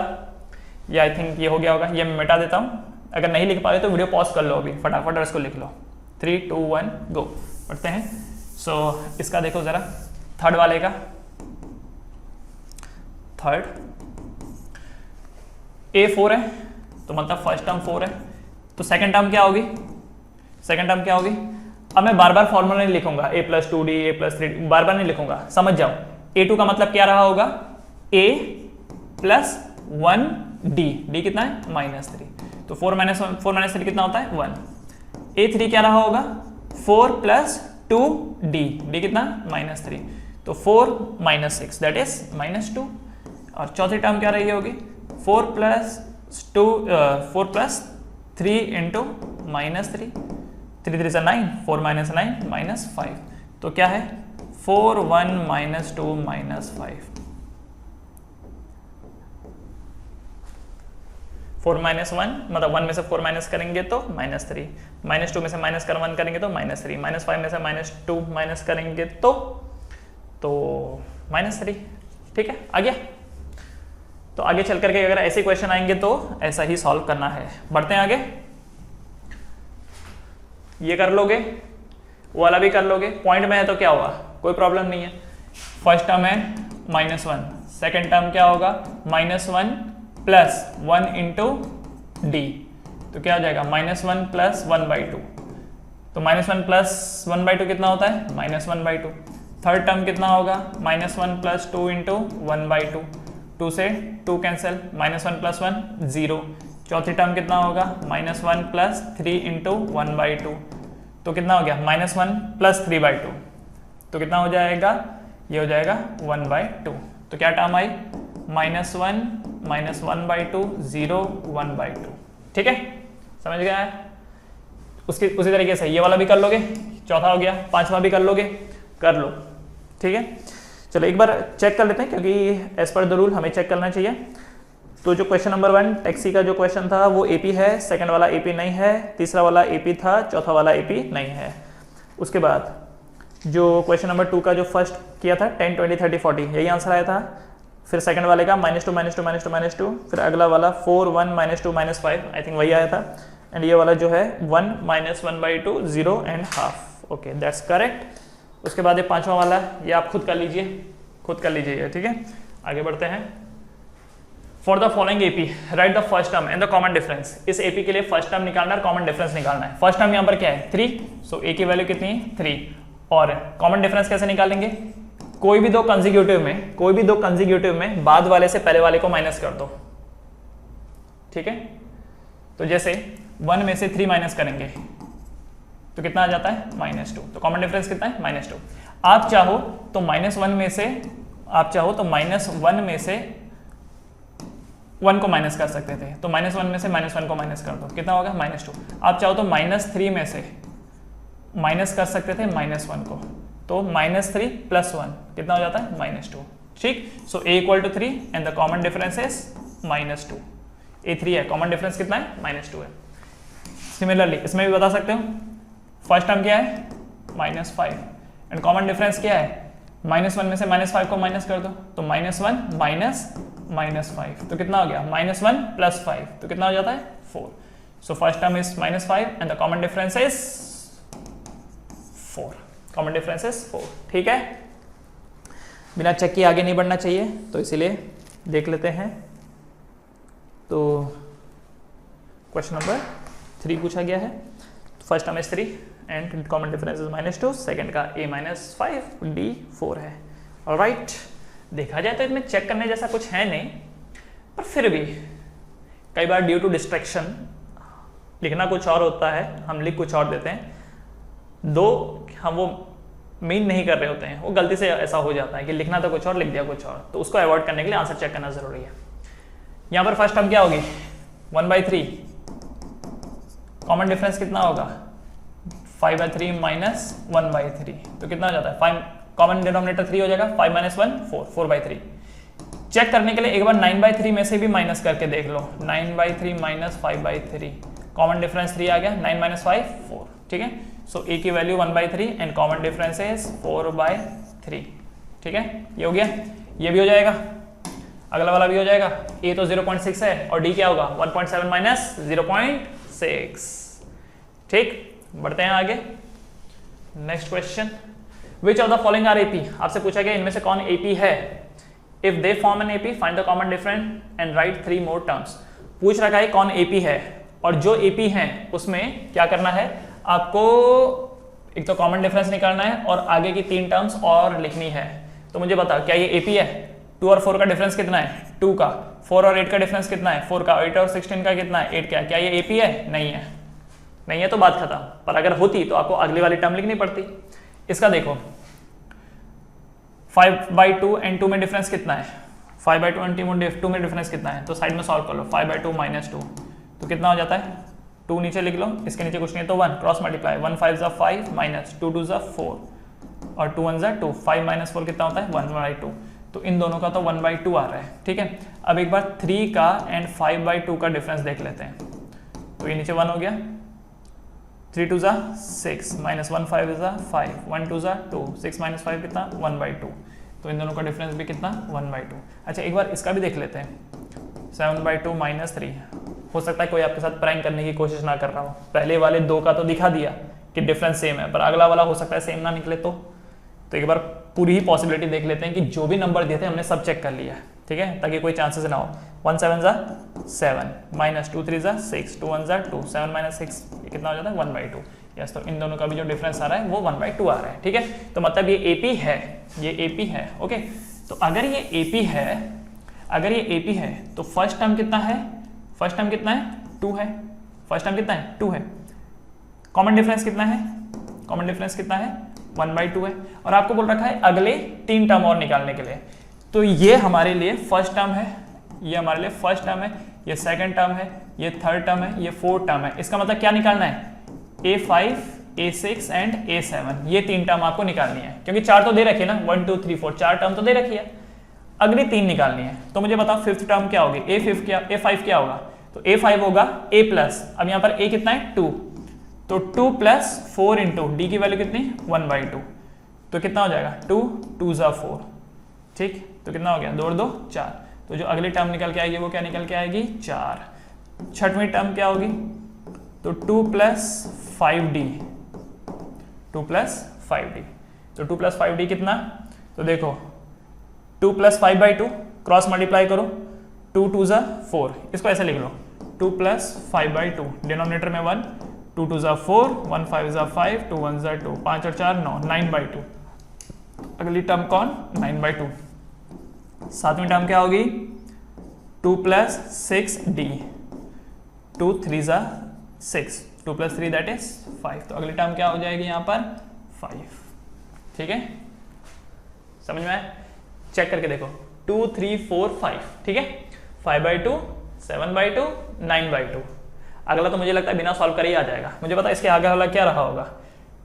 ये आई थिंक ये हो गया होगा, ये मैं मिटा देता हूँ। अगर नहीं लिख पाए तो वीडियो पॉज कर लो अभी, फटाफट इसको लिख लो। 3 2 1 गो, पढ़ते हैं। सो इसका देखो ज़रा, थर्ड वाले का, थर्ड ए 4 है तो मतलब फर्स्ट टर्म 4 है, तो सेकंड टर्म क्या होगी, सेकंड टर्म क्या होगी। अब मैं बार बार फॉर्मूला नहीं लिखूंगा a + 2d a + 3d, बार बार नहीं लिखूंगा, समझ जाओ। a2 का मतलब क्या रहा होगा, a + 1d, d कितना है -3, तो 4 - 3 कितना होता है 1। a3 क्या रहा होगा 4 + 2d, d कितना -3, तो 4 - 6 दैट इज -2। और चौथी टर्म क्या रही होगी 4 + 3 इंटू -3, 3 3 9, 4 - 9 -5, तो क्या है 4 1 - 2 -5, 4 - 1 मतलब 1 में से 4 माइनस करेंगे तो -3, -2 में से -1 करेंगे तो -3, -5 में से -2 माइनस करेंगे तो -3। ठीक है, आ गया। तो आगे चल करके अगर ऐसे क्वेश्चन आएंगे तो ऐसा ही सॉल्व करना है। बढ़ते हैं आगे, ये कर लोगे, वो वाला भी कर लोगे, पॉइंट में है तो क्या होगा कोई प्रॉब्लम नहीं है। फर्स्ट टर्म है -1, सेकेंड टर्म क्या होगा -1 + 1 इंटू डी, तो क्या हो जाएगा -1 + 1/2, तो -1 + 1/2 कितना होता है -1/2। थर्ड टर्म कितना होगा -1 + 2 इंटू 1/2, 2 से 2 कैंसिल, -1 + 1 0। चौथी टर्म कितना होगा -1 + 3 इंटू 1/2, तो कितना हो गया -1 + 3/2, तो कितना हो जाएगा, ये हो जाएगा 1/2। तो क्या टर्म आई -1 - 1/2 0 1/2। ठीक है, समझ गया है। उसी तरीके से ये वाला भी कर लोगे, चौथा हो गया, पांचवा भी कर लोगे, कर लो। ठीक है, चलो एक बार चेक कर लेते हैं क्योंकि एज पर द रूल हमें चेक करना चाहिए। तो जो क्वेश्चन नंबर 1 टैक्सी का जो क्वेश्चन था वो एपी है, सेकंड वाला एपी नहीं है, तीसरा वाला एपी था, चौथा वाला एपी नहीं है। उसके बाद जो क्वेश्चन नंबर 2 का जो फर्स्ट किया था 10 20 30 40 यही आंसर आया था। फिर सेकंड वाले का -2 -2 -2 -2, फिर अगला वाला 4 1 -2 -5 आई थिंक वही आया था। एंड ये वाला जो है 1 - 1/2 0 and half. Okay that's correct. उसके बाद ये पांचवा वाला ये आप खुद कर लीजिए, खुद कर लीजिए। ठीक है, आगे बढ़ते हैं। For the following AP right the first term and the common difference. इस एपी के लिए फर्स्ट टर्म निकालना है, कॉमन डिफरेंस निकालना है। फर्स्ट टर्म यहाँ पर क्या है 3, सो ए की वैल्यू कितनी है 3। और कॉमन डिफरेंस कैसे निकालेंगे, कोई भी दो कंसेक्यूटिव में बाद वाले से पहले वाले को माइनस कर दो। ठीक है, तो जैसे 1 में से 3 माइनस करेंगे तो कितना आ जाता है -2, तो कॉमन डिफरेंस कितना है -2। आप चाहो तो -1 में से -1 को माइनस कर सकते थे, तो -1 में से -1 को माइनस कर दो, कितना होगा -2। आप चाहो तो -3 में से माइनस कर सकते थे -1 को, तो -3 + 1 कितना हो जाता है -2। ठीक, सो a = 3 and the common difference is -2। a 3 है, कॉमन डिफरेंस कितना है -2 है। सिमिलरली इसमें भी बता सकते हो, फर्स्ट टर्म क्या है -5 एंड कॉमन डिफरेंस क्या है -1 में से -5 को माइनस कर दो, तो -1 - -5 तो कितना हो गया -1 + 5 तो कितना हो जाता है 4। So first term is -5 and the common difference is 4। Common difference is 4। ठीक है, बिना चेक किए आगे नहीं बढ़ना चाहिए, तो इसीलिए देख लेते हैं। तो क्वेश्चन नंबर 3 पूछा गया है, first term is 3 and common difference is -2, second का a - 5 d 4 है। ऑलराइट, देखा जाए तो इसमें चेक करने जैसा कुछ है नहीं, पर फिर भी कई बार ड्यू टू डिस्ट्रैक्शन लिखना कुछ और होता है, हम लिख कुछ और देते हैं, दो हम वो मीन नहीं कर रहे होते हैं, वो गलती से ऐसा हो जाता है कि लिखना तो कुछ और लिख दिया कुछ और, तो उसको अवॉइड करने के लिए आंसर चेक करना जरूरी है। यहाँ पर फर्स्ट टर्म क्या होगी 1/3, कॉमन डिफरेंस कितना होगा 5/3 - 1/3, तो कितना हो जाता है 5, कॉमन डिनोमिनेटर 3 हो जाएगा, 5 - 1 4, 4/3। चेक करने के लिए एक बार 9/3 में से भी माइनस करके देख लो, 9/3 - 5/3, कॉमन डिफरेंस 3 आ गया, 9 - 5 4। ठीक है, सो a की value 1/3 and common difference is 4/3। ठीक है, ये हो गया, ये भी हो जाएगा, अगला वाला भी हो जाएगा। a तो 0.6 है और d क्या होगा 1.7 - 0.6। ठीक, बढ़ते हैं आगे। Next question, which of the following are AP. आपसे पूछा गया इनमें से कौन एपी है। If they form an AP find the common difference and write 3 more terms. पूछ रखा है कौन एपी है, और जो एपी है उसमें क्या करना है आपको, एक तो कॉमन डिफरेंस निकालना है और आगे की 3 टर्म्स और लिखनी है। तो मुझे बता क्या ये एपी है? 2 और 4 का डिफरेंस कितना है? 2 का। 4 और 8 का डिफरेंस कितना है? 4 का। 8 और 16 का कितना है? 8 का। क्या ये एपी है? नहीं है। नहीं है तो बात खत्म। पर अगर होती तो आपको अगली वाली टर्म लिखनी पड़ती। इसका देखो 5/2 एंड 2 में डिफरेंस कितना है? 5/2 एंड 2 में डिफरेंस कितना है? तो साइड में सॉल्व कर लो। 5/2 - 2 तो कितना हो जाता है? 2 नीचे लिख लो, इसके नीचे कुछ नहीं है तो 1 क्रॉस मल्टीप्लाई। 1 5 = 5 - 2 2 = 4 और 2 1 = 2। 5 - 4 कितना होता है? 1/2। तो इन दोनों का तो 1/2 आ रहा है। ठीक है, अब एक बार 3 का एंड 5/2 का डिफरेंस देख लेते हैं। तो ये नीचे 1 हो गया, 3 2 = 6 - 1 5 = 5, 1 2 = 2, 6 - 5 कितना? 1/2। तो इन दोनों का डिफरेंस भी कितना? 1/2। अच्छा एक बार इसका भी देख लेते हैं। 7/2 - 3। हो सकता है कोई आपके साथ प्रैंक करने की कोशिश ना कर रहा हो। पहले वाले 2 का तो दिखा दिया कि डिफरेंस सेम है, पर अगला वाला हो सकता है सेम ना निकले तो एक बार पूरी ही पॉसिबिलिटी देख लेते हैं कि जो भी नंबर दिए थे हमने सब चेक कर लिया है। ठीक है, ताकि कोई चांसेस ना हो। 1 7 = 7 - 2 3 = 6, 2 1 = 2, 7 - 6 कितना हो जाता है? 1/2। यस, तो इन दोनों का भी जो डिफरेंस आ रहा है वो 1/2 आ रहा है। ठीक है, तो मतलब ये एपी है, ये एपी है। ओके, तो अगर ये एपी है, तो फर्स्ट टर्म कितना है? फर्स्ट टर्म कितना है? 2 है। फर्स्ट टर्म कितना है? 2 है। कॉमन डिफरेंस कितना है? कॉमन डिफरेंस कितना है? 1/2 है। और आपको बोल रखा है अगले 3 टर्म और निकालने के लिए। तो ये हमारे लिए फर्स्ट टर्म है, ये हमारे लिए फर्स्ट टर्म है, ये सेकंड टर्म है, ये थर्ड टर्म है, ये फोर्थ टर्म है। इसका मतलब क्या निकालना है? A5, A6 एंड A7, ये 3 टर्म आपको निकालनी है, क्योंकि 4 तो दे रखी है ना, 1 2 3 4 4 टर्म तो दे रखी है। अगली 3 निकालनी है। तो मुझे बताओ फिफ्थ टर्म क्या होगी? A5 क्या होगा? तो A5 होगा A प्लस, अब यहाँ पर A कितना है? 2, तो 2 + 4 इंटू डी की वैल्यू कितनी? 1/2। तो कितना हो जाएगा? 2 2 = 4। ठीक, तो कितना हो गया? 2 और 2 4। तो जो अगली टर्म निकल के आएगी वो क्या निकल के आएगी? 4। छठवीं टर्म क्या होगी? तो 2 + 5D, 2 + 5D। तो 2 + 5D कितना? तो देखो 2 + 5/2 क्रॉस मल्टीप्लाई करो, 2 2 = 4। इसको ऐसे लिख लो, 2 + 5/2, डिनोमिनेटर में 1, 2 2 = 4, 1 5 = 5, 2 1 = 2, 5 और 4 9, 9/2। अगली टर्म कौन? 9/2। सातवीं टर्म क्या होगी? 2 + 6D, 2 3 = 6, 2 + 3 दैट इज 5। तो अगली टर्म क्या हो जाएगी यहाँ पर? 5। ठीक है, समझ में आया? चेक करके देखो, 2 3 4 5। ठीक है, 5/2, 7/2, 9/2। अगला तो मुझे लगता है बिना सॉल्व करे ही आ जाएगा। मुझे पता है इसके आगे वाला क्या रहा होगा।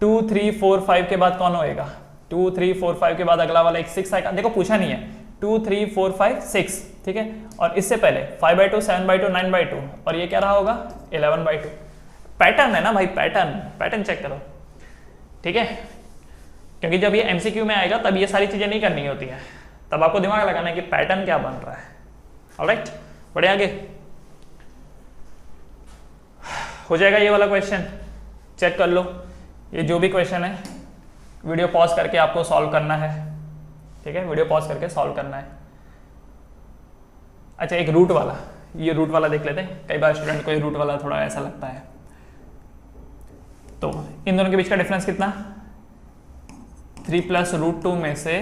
2 3 4 5 के बाद कौन होएगा? 2 3 4 5 के बाद अगला वाला एक 6 आएगा। देखो पूछा नहीं है, 2 3 4 5 6। ठीक है, और इससे पहले 5/2, 7/2, 9/2, और ये क्या रहा होगा? 11/2। पैटर्न है ना भाई, पैटर्न चेक करो। ठीक है, क्योंकि जब ये एमसीक्यू में आएगा तब ये सारी चीजें नहीं करनी होती है, तब आपको दिमाग लगाना है कि पैटर्न क्या बन रहा है। ऑलराइट, बढ़े आगे। हो जाएगा ये वाला क्वेश्चन, चेक कर लो। ये जो भी क्वेश्चन है वीडियो पॉज करके आपको सॉल्व करना है। ठीक है, वीडियो पॉज करके सॉल्व करना है। अच्छा, एक रूट वाला, ये रूट वाला देख लेते हैं। कई बार स्टूडेंट को ये रूट वाला थोड़ा ऐसा लगता है। तो इन दोनों के बीच का डिफरेंस कितना? 3 + √2 में से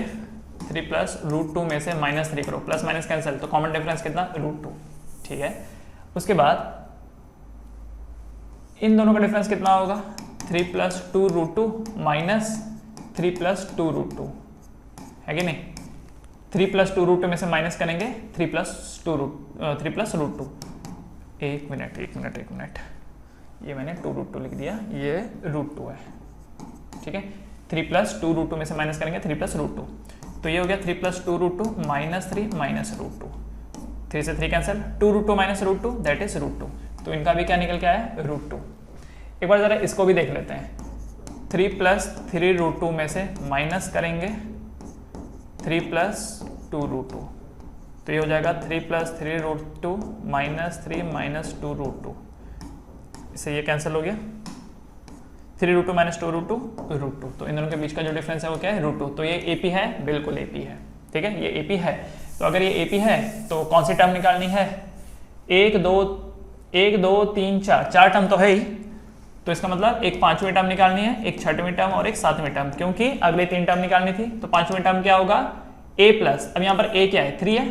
-3 करो, प्लस माइनस कैंसिल, तो कॉमन डिफरेंस कितना? √2। ठीक है, उसके बाद इन दोनों का डिफरेंस कितना होगा? 3 + 2 √2 - 3 + 2 √2 है कि नहीं? 3 + 2 √2 में से माइनस करेंगे 3 + √2। एक मिनट, ये मैंने 2 √2 लिख दिया, ये √2 है। ठीक है, 3 + 2 √2 में से माइनस करेंगे 3 + √2, तो ये हो गया 3 + 2 √2 -3 -√2, 3 से 3 कैंसिल, 2 √2 - √2 दैट इज √2। तो इनका भी क्या निकल के आया? √2। एक बार जरा इसको भी देख लेते हैं। 3 + 3 √2 में से माइनस करेंगे 3 + 2 √2, तो ये हो जाएगा 3 + 3 √2 -3 - 2 √2। इससे ये कैंसिल हो गया, 3 √2 - 2 √2। तो इन दोनों के बीच का जो डिफरेंस है वो क्या है? √2। तो ये एपी है, बिल्कुल एपी है। ठीक है, ये एपी है। तो अगर ये एपी है तो कौन सी टर्म निकालनी है? 1 2 1 2 3 4, 4 टर्म तो है ही, तो इसका मतलब एक 5वीं टर्म निकालनी है, एक 6वीं टर्म और एक 7वीं टर्म, क्योंकि अगले 3 टर्म निकालनी थी। तो 5वीं टर्म क्या होगा, a प्लस, अब यहाँ पर a क्या है, 3 है,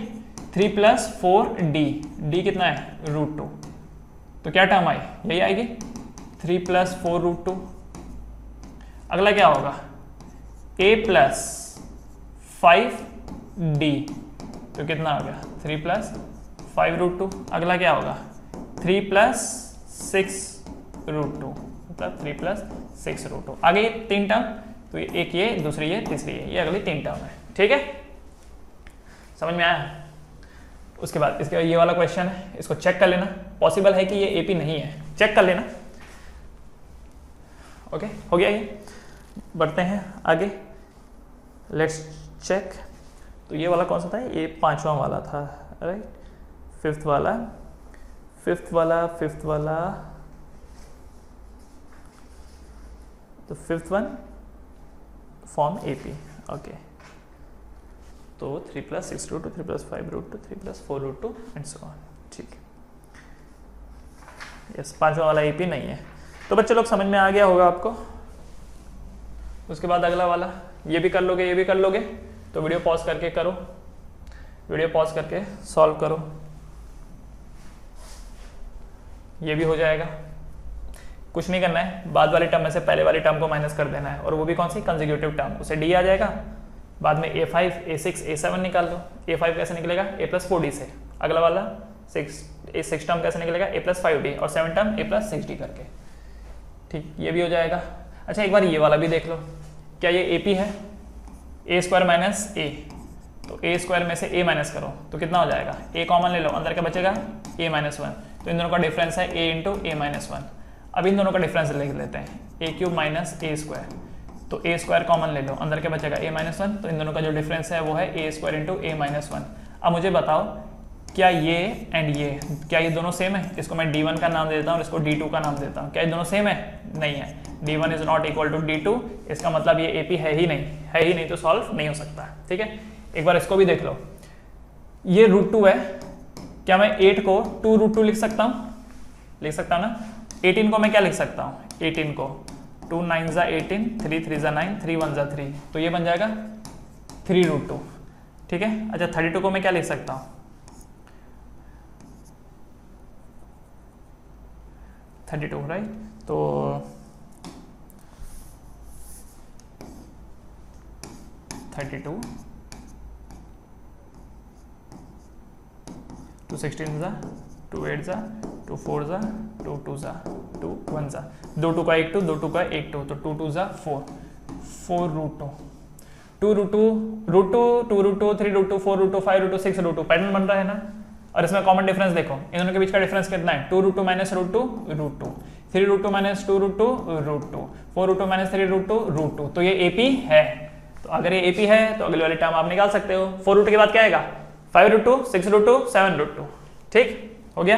3 प्लस 4d, d कितना है, √2, तो क्या टर्म आई, यही आएगी 3 प्लस 4 √2। अगला क्या होगा, a प्लस 5d, तो कितना हो गया 3 प्लस 5 √2। अगला क्या होगा 3 प्लस 6 √2, मतलब 3 प्लस 6 √2। आगे 3 टर्म, तो एक ये, दूसरी ये, तीसरी ये अगली 3 टर्म है। ठीक है, समझ में आया। उसके बाद इसके बाद ये वाला क्वेश्चन है, इसको चेक कर लेना, पॉसिबल है कि ये एपी नहीं है, चेक कर लेना। ओके, हो गया ये। बढ़ते हैं आगे, लेट्स चेक। तो ये वाला कौन सा था, ये 5वां वाला था, राइट। 5th वाला, तो 5th one form AP. Okay, तो 3 plus 6 √2, 3 plus 5 √2, 3 plus 4 √2 and so on. ठीक है, यस, 5वां वाला एपी नहीं है। तो बच्चे लोग समझ में आ गया होगा आपको। उसके बाद अगला वाला, ये भी कर लोगे, ये भी कर लोगे, तो वीडियो पॉज करके करो, वीडियो पॉज करके सॉल्व करो, ये भी हो जाएगा। कुछ नहीं करना है, बाद वाली टर्म में से पहले वाली टर्म को माइनस कर देना है, और वो भी कौन सी, कंसेक्यूटिव टर्म, उसे डी आ जाएगा। बाद में a5, a6, a7 निकाल लो। a5 कैसे निकलेगा, a प्लस 4d से। अगला वाला 6 टर्म कैसे निकलेगा, a प्लस 5d, और 7 टर्म a प्लस 6d करके। ठीक, ये भी हो जाएगा। अच्छा, एक बार ये वाला भी देख लो, क्या ये AP है, a² माइनस a, तो a² में से a माइनस करो तो कितना हो जाएगा, a कॉमन ले लो, अंदर क्या बचेगा, a माइनस 1, तो इन दोनों का डिफरेंस है a इंटू a माइनस 1। अब इन दोनों का डिफरेंस लिख लेते हैं, a³ माइनस a², तो a² कॉमन ले लो, अंदर क्या बचेगा, a माइनस 1, तो इन दोनों का जो डिफरेंस है वो है a² इंटू a माइनस 1। अब मुझे बताओ, क्या ये एंड ये, क्या ये दोनों सेम है, इसको मैं d1 का नाम देता हूँ, इसको d2 का नाम देता हूँ, क्या ये दोनों सेम है, नहीं है, d1 is not equal to d2, इसका मतलब ये AP है ही नहीं, तो सॉल्व नहीं हो सकता। ठीक है, एक बार इसको भी देख लो, ये √2 है, क्या मैं 8 को 2 √2 लिख सकता हूँ, लिख सकता हूँ ना। 18 को मैं क्या लिख सकता हूँ, 18 को 2 9 ज़ा 18, 3 3 ज़ा 9, 3 1 ज़ा 3, तो ये बन जाएगा 3 √2। ठीक है, अच्छा 32 को मैं क्या लिख सकता हूँ, 32, राइट, तो 32 2 16 ज़ा 2 8 ज़ा 2 4 ज़ा 2 2 ज़ा 2 1 ज़ा 2 2 का 1 2, 2 2 का 1 2, तो 2 2 ज़ा 4 √2, 2 √2 2 √2 3 √2 4 √2 5 √2 6 √2, पैटर्न बन रहा है ना। और इसमें कॉमन डिफरेंस देखो, इन दोनों के बीच का डिफरेंस कितना है, 2 √2 माइनस √2 √2, 3 √2 माइनस 2 √2 √2, 4 √2 माइनस 3 √2 √2, तो ये AP है। तो अगर ये AP है तो अगली वाली टर्म आप निकाल सकते हो। 4 √2 के बाद क्या आएगा, 5 √2 6 √2 7 √2। ठीक हो गया,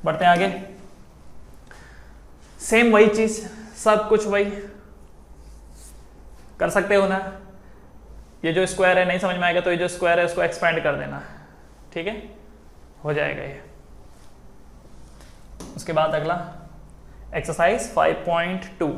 बढ़ते हैं आगे। सेम वही चीज, सब कुछ वही कर सकते हो ना। ये जो स्क्वायर है नहीं समझ में आएगा तो ये जो स्क्वायर है उसको एक्सपेंड कर देना। ठीक है, हो जाएगा ये। उसके बाद अगला एक्सरसाइज 5.2